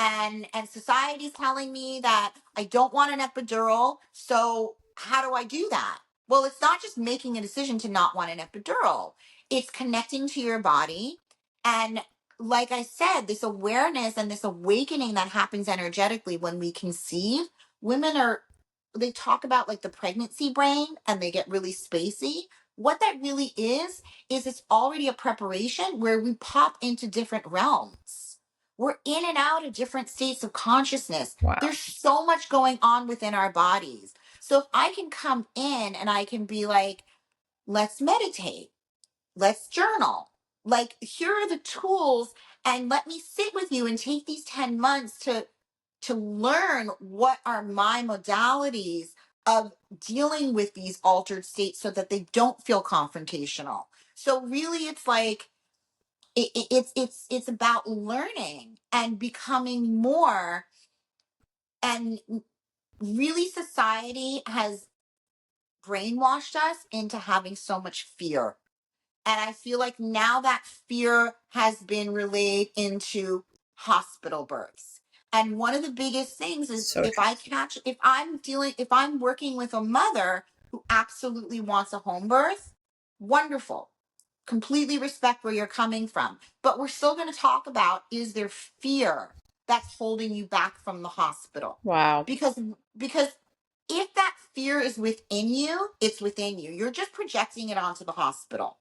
B: and society's telling me that I don't want an epidural. So how do I do that? Well, it's not just making a decision to not want an epidural. It's connecting to your body. And like I said, this awareness and this awakening that happens energetically when we conceive, women are, they talk about like the pregnancy brain and they get really spacey. What that really is it's already a preparation where we pop into different realms. We're in and out of different states of consciousness.
A: Wow.
B: There's so much going on within our bodies. So if I can come in and I can be like, let's meditate, let's journal. Like, here are the tools, and let me sit with you and take these 10 months to learn what are my modalities of dealing with these altered states so that they don't feel confrontational. So really it's like it's about learning and becoming more. And really society has brainwashed us into having so much fear. And I feel like now that fear has been relayed into hospital births. And one of the biggest things is
A: So true.
B: if I'm working with a mother who absolutely wants a home birth, wonderful. Completely respect where you're coming from. But we're still going to talk about, is there fear that's holding you back from the hospital?
A: Wow.
B: Because because if that fear is within you, it's within you. You're just projecting it onto the hospital.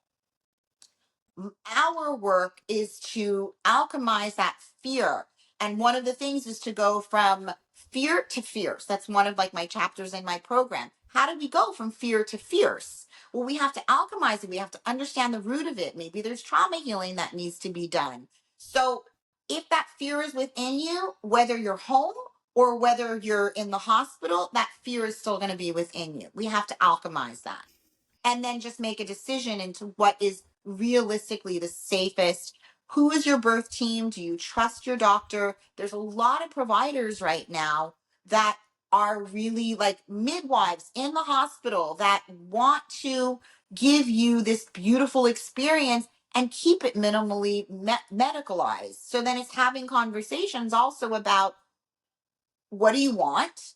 B: Our work is to alchemize that fear. And one of the things is to go from fear to fierce. That's one of like my chapters in my program. How do we go from fear to fierce? Well, we have to alchemize it. We have to understand the root of it. Maybe there's trauma healing that needs to be done. So if that fear is within you, whether you're home or whether you're in the hospital, that fear is still going to be within you. We have to alchemize that. and then just make a decision into what is realistically the safest. Who is your birth team? Do you trust your doctor? There's a lot of providers right now that are really like midwives in the hospital that want to give you this beautiful experience and keep it minimally medicalized. So then it's having conversations also about, what do you want?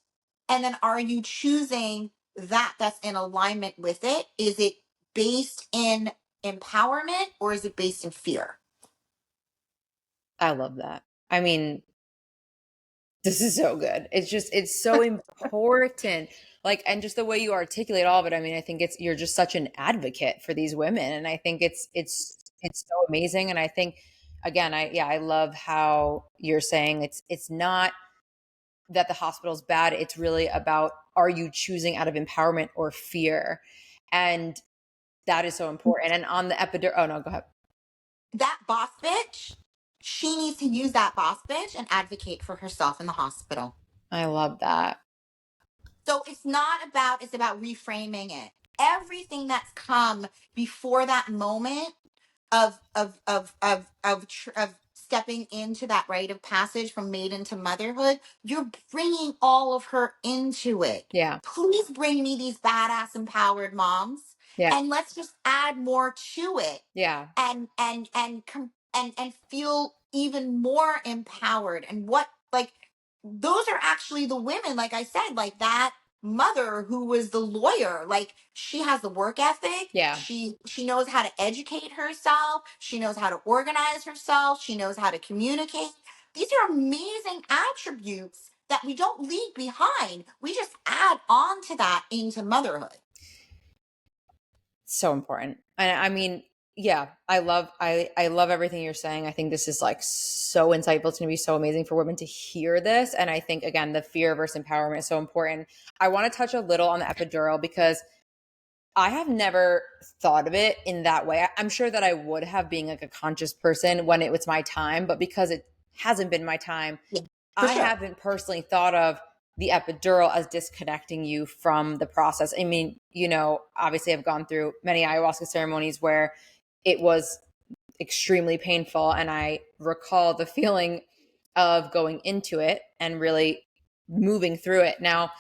B: And then are you choosing that's in alignment with it? Is it based in empowerment or is it based in fear?
A: I love that. I mean, this is so good. It's so important. Like, and just the way you articulate all of it, I mean, I think you're just such an advocate for these women. And I think it's so amazing. And I think, again, I love how you're saying it's not that the hospital's bad. It's really about, are you choosing out of empowerment or fear? And that is so important. And on the epidural, oh no, go ahead.
B: That boss bitch, she needs to use that boss bitch and advocate for herself in the hospital.
A: I love that.
B: So it's not about, it's about reframing it. Everything that's come before that moment of stepping into that rite of passage from maiden to motherhood, you're bringing all of her into it.
A: Yeah.
B: Please bring me these badass empowered moms,
A: Yeah.
B: and let's just add more to it,
A: Yeah.
B: and feel even more empowered. And what, like, those are actually the women, like I said, like that mother who was the lawyer, like she has the work ethic,
A: Yeah.
B: she knows how to educate herself, she knows how to organize herself, she knows how to communicate. These are amazing attributes that we don't leave behind, we just add on to that into motherhood.
A: So important. And I mean, yeah, I love everything you're saying. I think this is like so insightful. It's going to be so amazing for women to hear this. And I think, again, the fear versus empowerment is so important. I want to touch a little on the epidural because I have never thought of it in that way. I'm sure that I would have, being like a conscious person when it was my time, but because it hasn't been my time,
B: Yeah, for
A: I
B: sure.
A: haven't personally thought of the epidural as disconnecting you from the process. I mean, obviously I've gone through many ayahuasca ceremonies where it was extremely painful. And I recall the feeling of going into it and really moving through it. Now,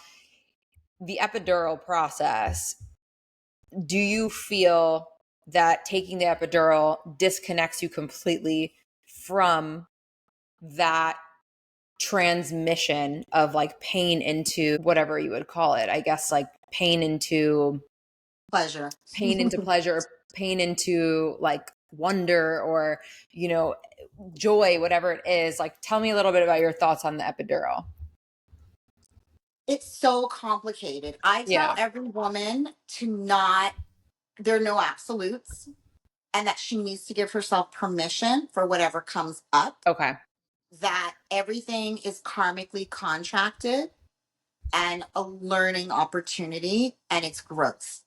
A: the epidural process, do you feel that taking the epidural disconnects you completely from that transmission of like pain into whatever you would call it? I guess like
B: Pleasure.
A: pain into pleasure, pain into like wonder, or joy, whatever it is. Like, tell me a little bit about your thoughts on the epidural.
B: It's so complicated. I tell
A: Yeah.
B: every woman to not, there are no absolutes, and that she needs to give herself permission for whatever comes up,
A: Okay.
B: that everything is karmically contracted and a learning opportunity and it's growth.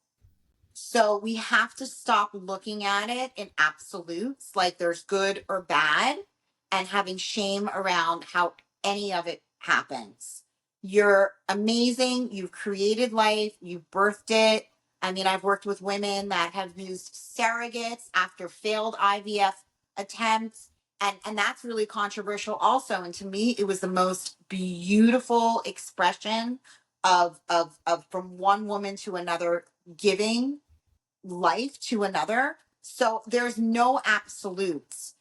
B: So we have to stop looking at it in absolutes, like there's good or bad, and having shame around how any of it happens. You're amazing. You've created life. You've birthed it. I mean, I've worked with women that have used surrogates after failed IVF attempts. And that's really controversial also. And to me, it was the most beautiful expression of from one woman to another, giving life to another. So there's no absolutes.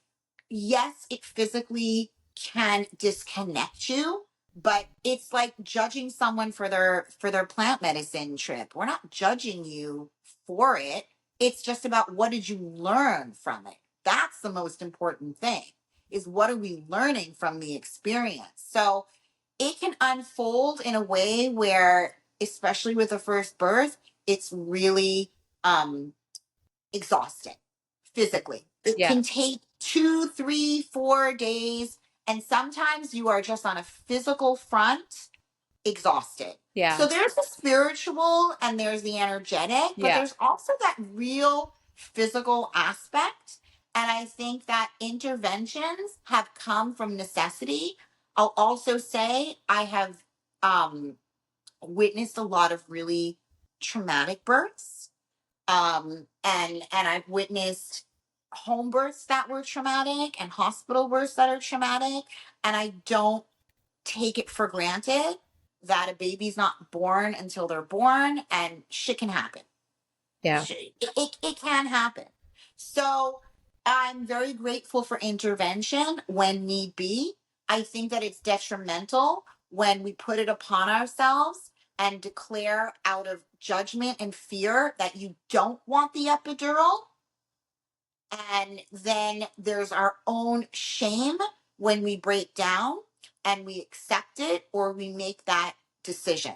B: Yes, it physically can disconnect you, but it's like judging someone for their plant medicine trip. We're not judging you for it. It's just about, what did you learn from it? That's the most important thing. Is, what are we learning from the experience? So it can unfold in a way where, especially with the first birth, it's really um exhausting physically. It
A: Yeah.
B: can take 2, 3, 4 days, and sometimes you are just on a physical front exhausted.
A: Yeah.
B: So there's the spiritual and there's the energetic, but
A: Yeah.
B: there's also that real physical aspect. And I think that interventions have come from necessity. I'll also say I have um, witnessed a lot of really traumatic births, And I've witnessed home births that were traumatic and hospital births that are traumatic, and I don't take it for granted that a baby's not born until they're born, and shit can happen.
A: Yeah.
B: It can happen. So I'm very grateful for intervention when need be. I think that it's detrimental when we put it upon ourselves and declare out of judgment and fear that you don't want the epidural. And then there's our own shame when we break down and we accept it or we make that decision.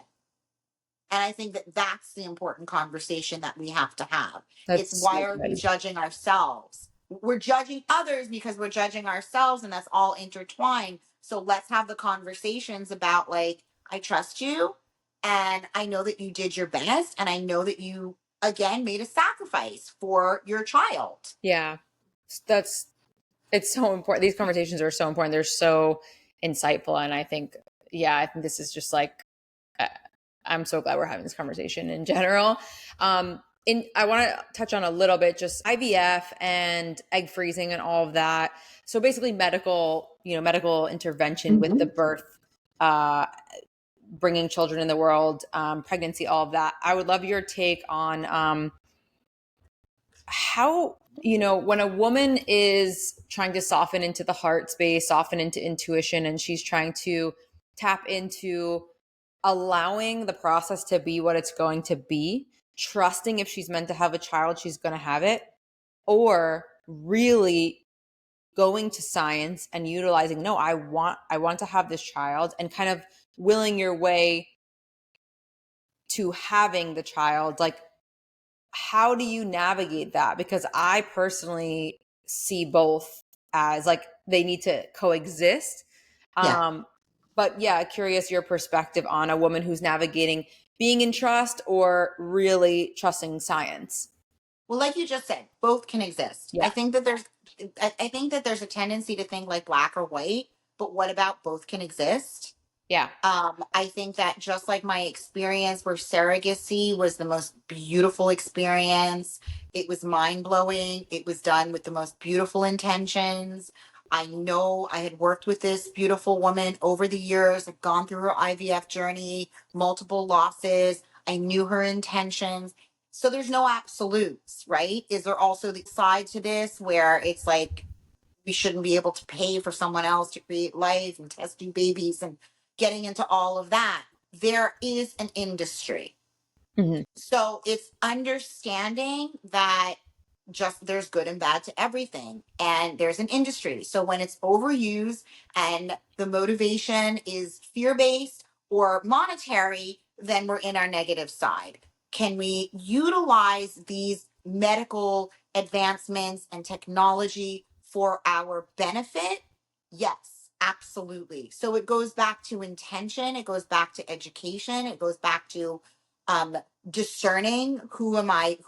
B: And I think that that's the important conversation that we have to have. It's
A: That's
B: why
A: so
B: are we
A: good.
B: judging ourselves? We're judging others because we're judging ourselves, and that's all intertwined. So let's have the conversations about, like, I trust you, and I know that you did your best, and I know that you, again, made a sacrifice for your child.
A: Yeah. That's it's so important. These conversations are so important. They're so insightful. And I think, yeah, I think this is just like, uh, I'm so glad we're having this conversation in general. I want to touch on a little bit just IVF and egg freezing and all of that. So basically medical intervention with the
B: Mhm.
A: birth, bringing children in the world, pregnancy, all of that. I would love your take on, how, when a woman is trying to soften into the heart space, soften into intuition, and she's trying to tap into allowing the process to be what it's going to be, trusting if she's meant to have a child, she's going to have it, or really going to science and utilizing, no, I want to have this child, and kind of willing your way to having the child. Like, how do you navigate that? Because I personally see both as like they need to coexist.
B: Yeah.
A: Um, but yeah, curious your perspective on a woman who's navigating being in trust or really trusting science.
B: Well, like you just said, both can exist.
A: Yeah.
B: I think that there's a tendency to think like black or white, but what about both can exist?
A: Yeah.
B: I think that just like my experience where surrogacy was the most beautiful experience, it was mind blowing. It was done with the most beautiful intentions. I know I had worked with this beautiful woman over the years. I've gone through her IVF journey, multiple losses. I knew her intentions. So there's no absolutes, right? Is there also the side to this where it's like we shouldn't be able to pay for someone else to create life and testing babies and getting into all of that? There is an industry.
A: Hmm.
B: So it's understanding that just there's good and bad to everything. And there's an industry. So when it's overused and the motivation is fear based or monetary, then we're in our negative side. Can we utilize these medical advancements and technology for our benefit? Yes, absolutely. So it goes back to intention, it goes back to education, it goes back to um, discerning who am I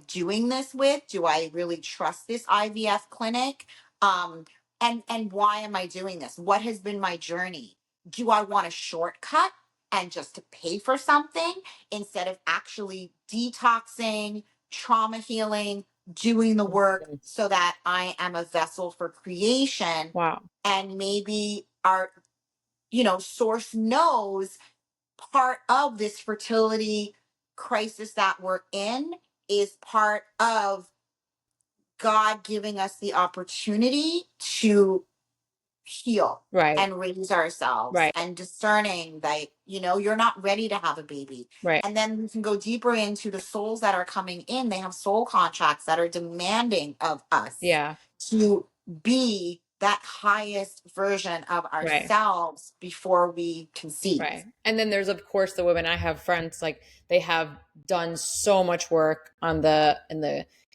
B: doing this with? Do I really trust this IVF clinic? um and why am I doing this? What has been my journey? Do I want a shortcut and just to pay for something instead of actually detoxing, trauma healing, doing the work so that I am a vessel for creation?
A: Wow.
B: And maybe our source knows part of this fertility crisis that we're in is part of God giving us the opportunity to heal
A: Right.
B: and raise ourselves
A: Right.
B: and discerning that you're not ready to have a baby.
A: Right.
B: And then we can go deeper into the souls that are coming in. They have soul contracts that are demanding of us
A: Yeah.
B: to be that highest version of
A: Right.
B: ourselves before we conceive.
A: Right. And then there's of course the women. I have friends, like, they have done so much work on the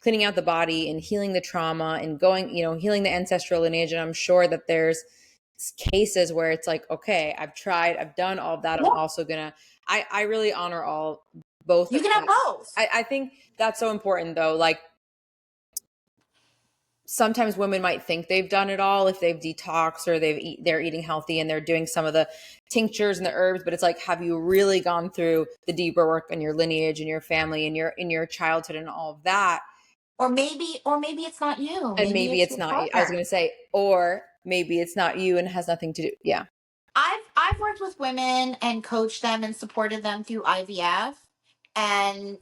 A: cleaning out the body and healing the trauma and going, healing the ancestral lineage. And I'm sure that there's cases where it's like, okay, I've tried, I've done all of that. I'm
B: Yeah,
A: also gonna I really honor both
B: you
A: of
B: can have
A: that.
B: both.
A: I think that's so important though. Like, sometimes women might think they've done it all if they've detoxed or they're eating healthy and they're doing some of the tinctures and the herbs, but it's like, have you really gone through the deeper work in your lineage and your family and your childhood and all of that?
B: Or maybe it's not you.
A: And
B: Maybe
A: maybe
B: it's
A: it's
B: your
A: not, I was
B: partner.
A: going to say, or maybe it's not you and has nothing to do. Yeah.
B: I've worked with women and coached them and supported them through IVF. And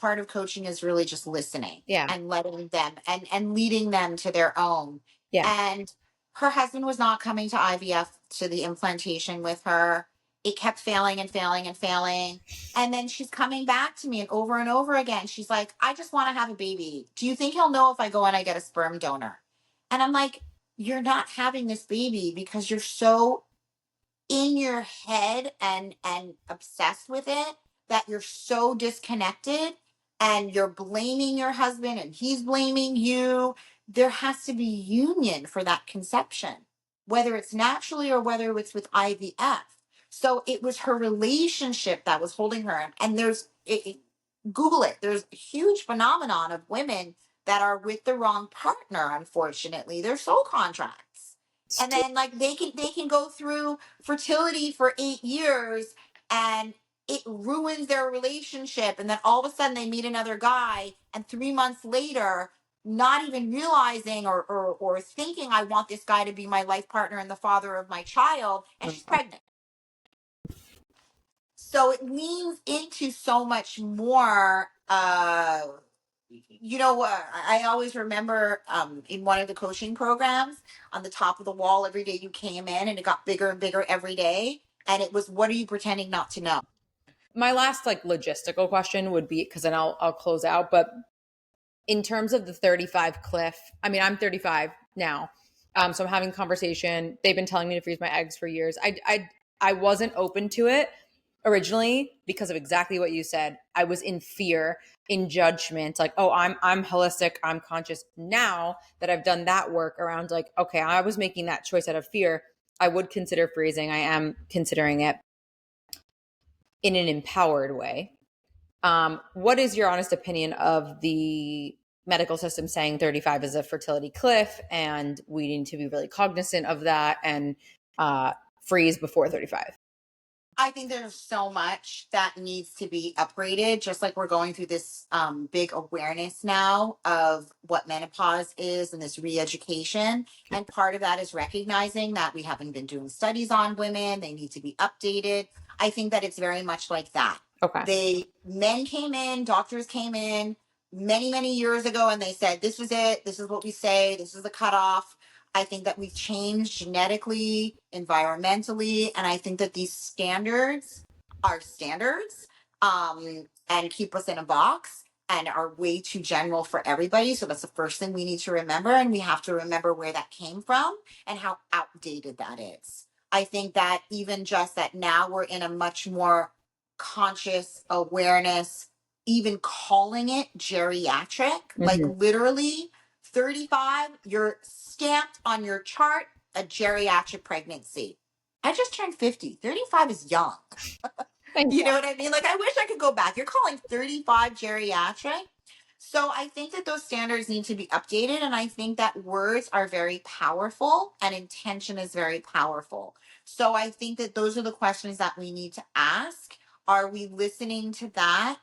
B: part of coaching is really just listening
A: Yeah.
B: and letting them and leading them to their own.
A: Yeah.
B: And her husband was not coming to IVF, to the implantation with her. It kept failing and failing and failing. And then she's coming back to me and over again. She's like, I just want to have a baby. Do you think he'll know if I go and I get a sperm donor? And I'm like, you're not having this baby because you're so in your head and obsessed with it that you're so disconnected, and you're blaming your husband and he's blaming you. There has to be union for that conception, whether it's naturally or whether it's with IVF. So it was her relationship that was holding her. And Google it, there's a huge phenomenon of women that are with the wrong partner. Unfortunately, they're soul contracts, and then like they can go through fertility for 8 years, and it ruins their relationship, and then all of a sudden they meet another guy, and 3 months later, not even realizing or thinking, I want this guy to be my life partner and the father of my child, and she's pregnant. So it leans into so much more. I always remember, in one of the coaching programs, on the top of the wall every day you came in, and it got bigger and bigger every day, and it was, what are you pretending not to know?
A: My last like logistical question would be, because then I'll close out, but in terms of the 35 cliff, I mean, I'm 35 now. So I'm having a conversation. They've been telling me to freeze my eggs for years. I wasn't open to it originally because of exactly what you said. I was in fear, in judgment, like, oh, I'm holistic, I'm conscious. Now that I've done that work around, like, okay, I was making that choice out of fear. I would consider freezing. I am considering it in an empowered way. What is your honest opinion of the medical system saying 35 is a fertility cliff and we need to be really cognizant of that and freeze before 35?
B: I think there's so much that needs to be upgraded, just like we're going through this big awareness now of what menopause is and this re education. And part of that is recognizing that we haven't been doing studies on women, they need to be updated. I think that it's very much like that.
A: Okay.
B: Men came in, doctors came in many, many years ago, and they said, this is it, this is what we say, this is the cutoff. I think that we've changed genetically, environmentally, and I think that these standards are standards, and keep us in a box and are way too general for everybody. So that's the first thing we need to remember. And we have to remember where that came from and how outdated that is. I think that even just that now we're in a much more conscious awareness, even calling it geriatric, like
A: Mm-hmm.
B: literally 35, you're stamped on your chart a geriatric pregnancy. I just turned 50. 35 is young.
A: Thank
B: You
A: you.
B: know what I mean? Like, I wish I could go back. You're calling 35 geriatric. So I think that those standards need to be updated. And I think that words are very powerful and intention is very powerful. So I think that those are the questions that we need to ask. Are we listening to that?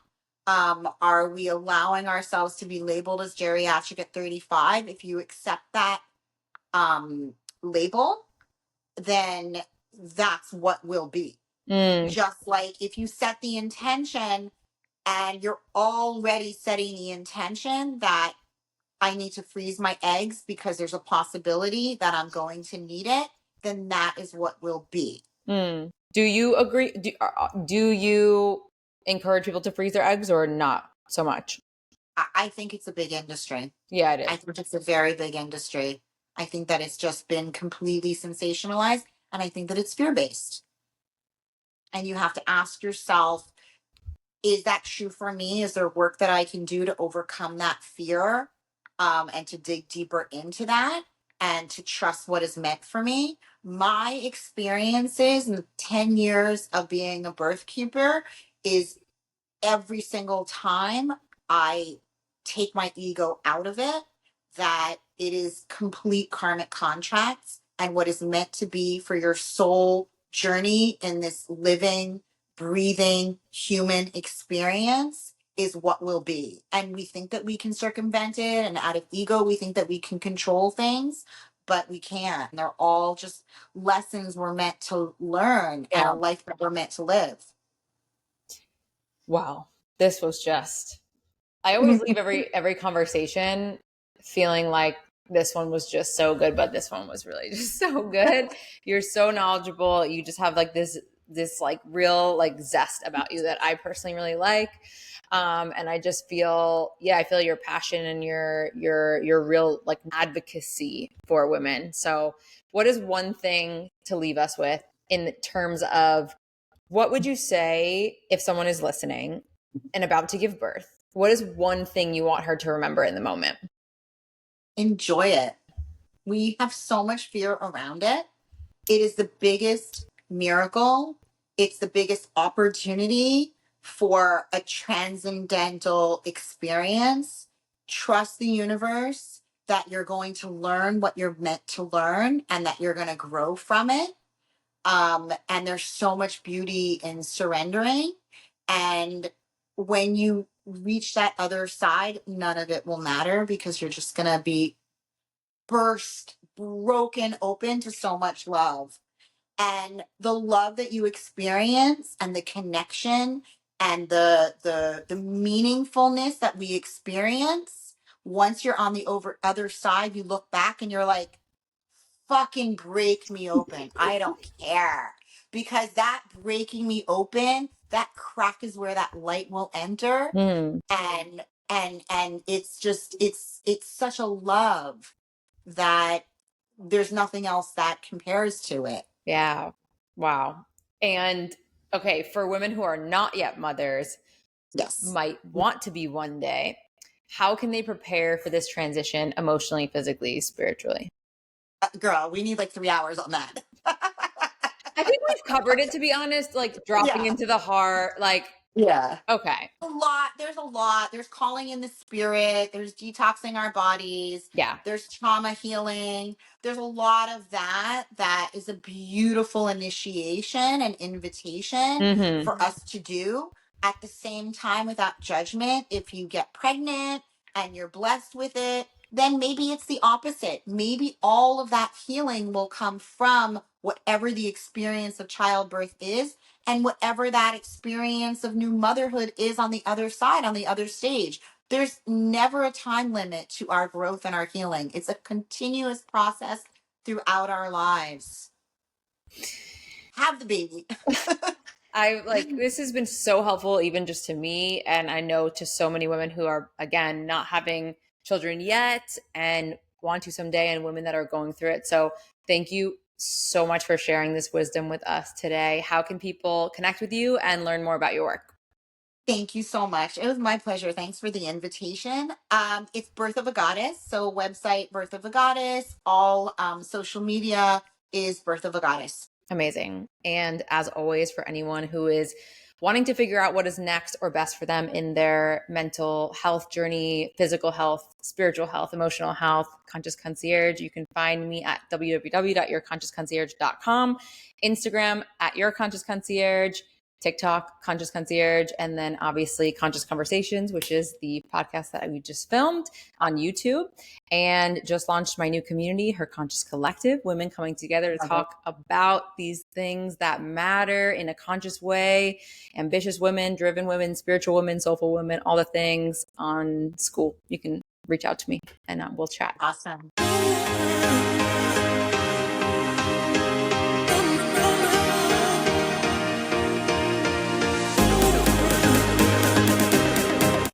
B: Are we allowing ourselves to be labeled as geriatric at 35? If you accept that um, label, then that's what will be.
A: Mm,
B: Just like if you set the intention and you're already setting the intention that I need to freeze my eggs because there's a possibility that I'm going to need it, then that is what will be.
A: mm. Do you agree? Do you encourage people to freeze their eggs or not so much?
B: I think it's a big industry.
A: Yeah, it
B: I
A: is.
B: think it's a very big industry. I think that it's just been completely sensationalized, and I think that it's fear based. And you have to ask yourself, is that true for me? Is there work that I can do to overcome that fear, and to dig deeper into that and to trust what is meant for me? My experiences in the 10 years of being a birth keeper is every single time I take my ego out of it that it is complete karmic contracts, and what is meant to be for your soul journey in this living, breathing human experience is what will be. And we think that we can circumvent it, and out of ego, we think that we can control things, but we can't. They're all just lessons we're meant to learn and
A: Yeah.
B: a life that we're meant to live.
A: Wow. This was just, I always leave every conversation feeling like this one was just so good, but this one was really just so good. You're so knowledgeable. You just have like this like real like zest about you that I personally really like. And I just feel, yeah, I feel your passion and your real like advocacy for women. So what is one thing to leave us with in terms of what would you say if someone is listening and about to give birth? What is one thing you want her to remember in the moment?
B: Enjoy it. We have so much fear around it. It is the biggest miracle. It's the biggest opportunity for a transcendental experience. Trust the universe that you're going to learn what you're meant to learn and that you're going to grow from it. And there's so much beauty in surrendering. And when you reach that other side, none of it will matter because you're just going to be broken open to so much love. And the love that you experience and the connection and the meaningfulness that we experience, once you're on the other side, you look back and you're like, fucking break me open. I don't care. Because that breaking me open, that crack is where that light will enter.
A: Hmm.
B: And it's just it's such a love that there's nothing else that compares to it.
A: Yeah. Wow. And okay, for women who are not yet mothers,
B: Yes.
A: might want to be one day, how can they prepare for this transition emotionally, physically, spiritually?
B: Girl, we need like 3 hours on that.
A: I think we've covered it, to be honest, like dropping
B: Yeah.
A: into the heart, like,
B: Yeah.
A: okay.
B: There's calling in the spirit, there's detoxing our bodies,
A: Yeah.
B: there's trauma healing, there's a lot of that is a beautiful initiation and invitation
A: Mm-hmm.
B: for us to do at the same time without judgment. If you get pregnant and you're blessed with it, then maybe it's the opposite. Maybe all of that healing will come from whatever the experience of childbirth is, and whatever that experience of new motherhood is on the other side, on the other stage. There's never a time limit to our growth and our healing. It's a continuous process throughout our lives. Have the baby.
A: I like this has been so helpful, even just to me. And I know to so many women who are, again, not having children yet and want to someday, and women that are going through it. So thank you so much for sharing this wisdom with us today. How can people connect with you and learn more about your work?
B: Thank you so much. It was my pleasure. Thanks for the invitation. It's Birth of a Goddess. So website Birth of a Goddess. All social media is Birth of a Goddess.
A: Amazing. And as always, for anyone who is wanting to figure out what is next or best for them in their mental health journey, physical health, spiritual health, emotional health, Conscious Concierge, you can find me at www.yourconsciousconcierge.com, Instagram at Your Conscious Concierge, TikTok, Conscious Concierge, and then obviously Conscious Conversations, which is the podcast that we just filmed on YouTube, and just launched my new community, Her Conscious Collective, women coming together to talk about these things that matter in a conscious way, ambitious women, driven women, spiritual women, soulful women, all the things on School. You can reach out to me and we'll chat.
B: Awesome.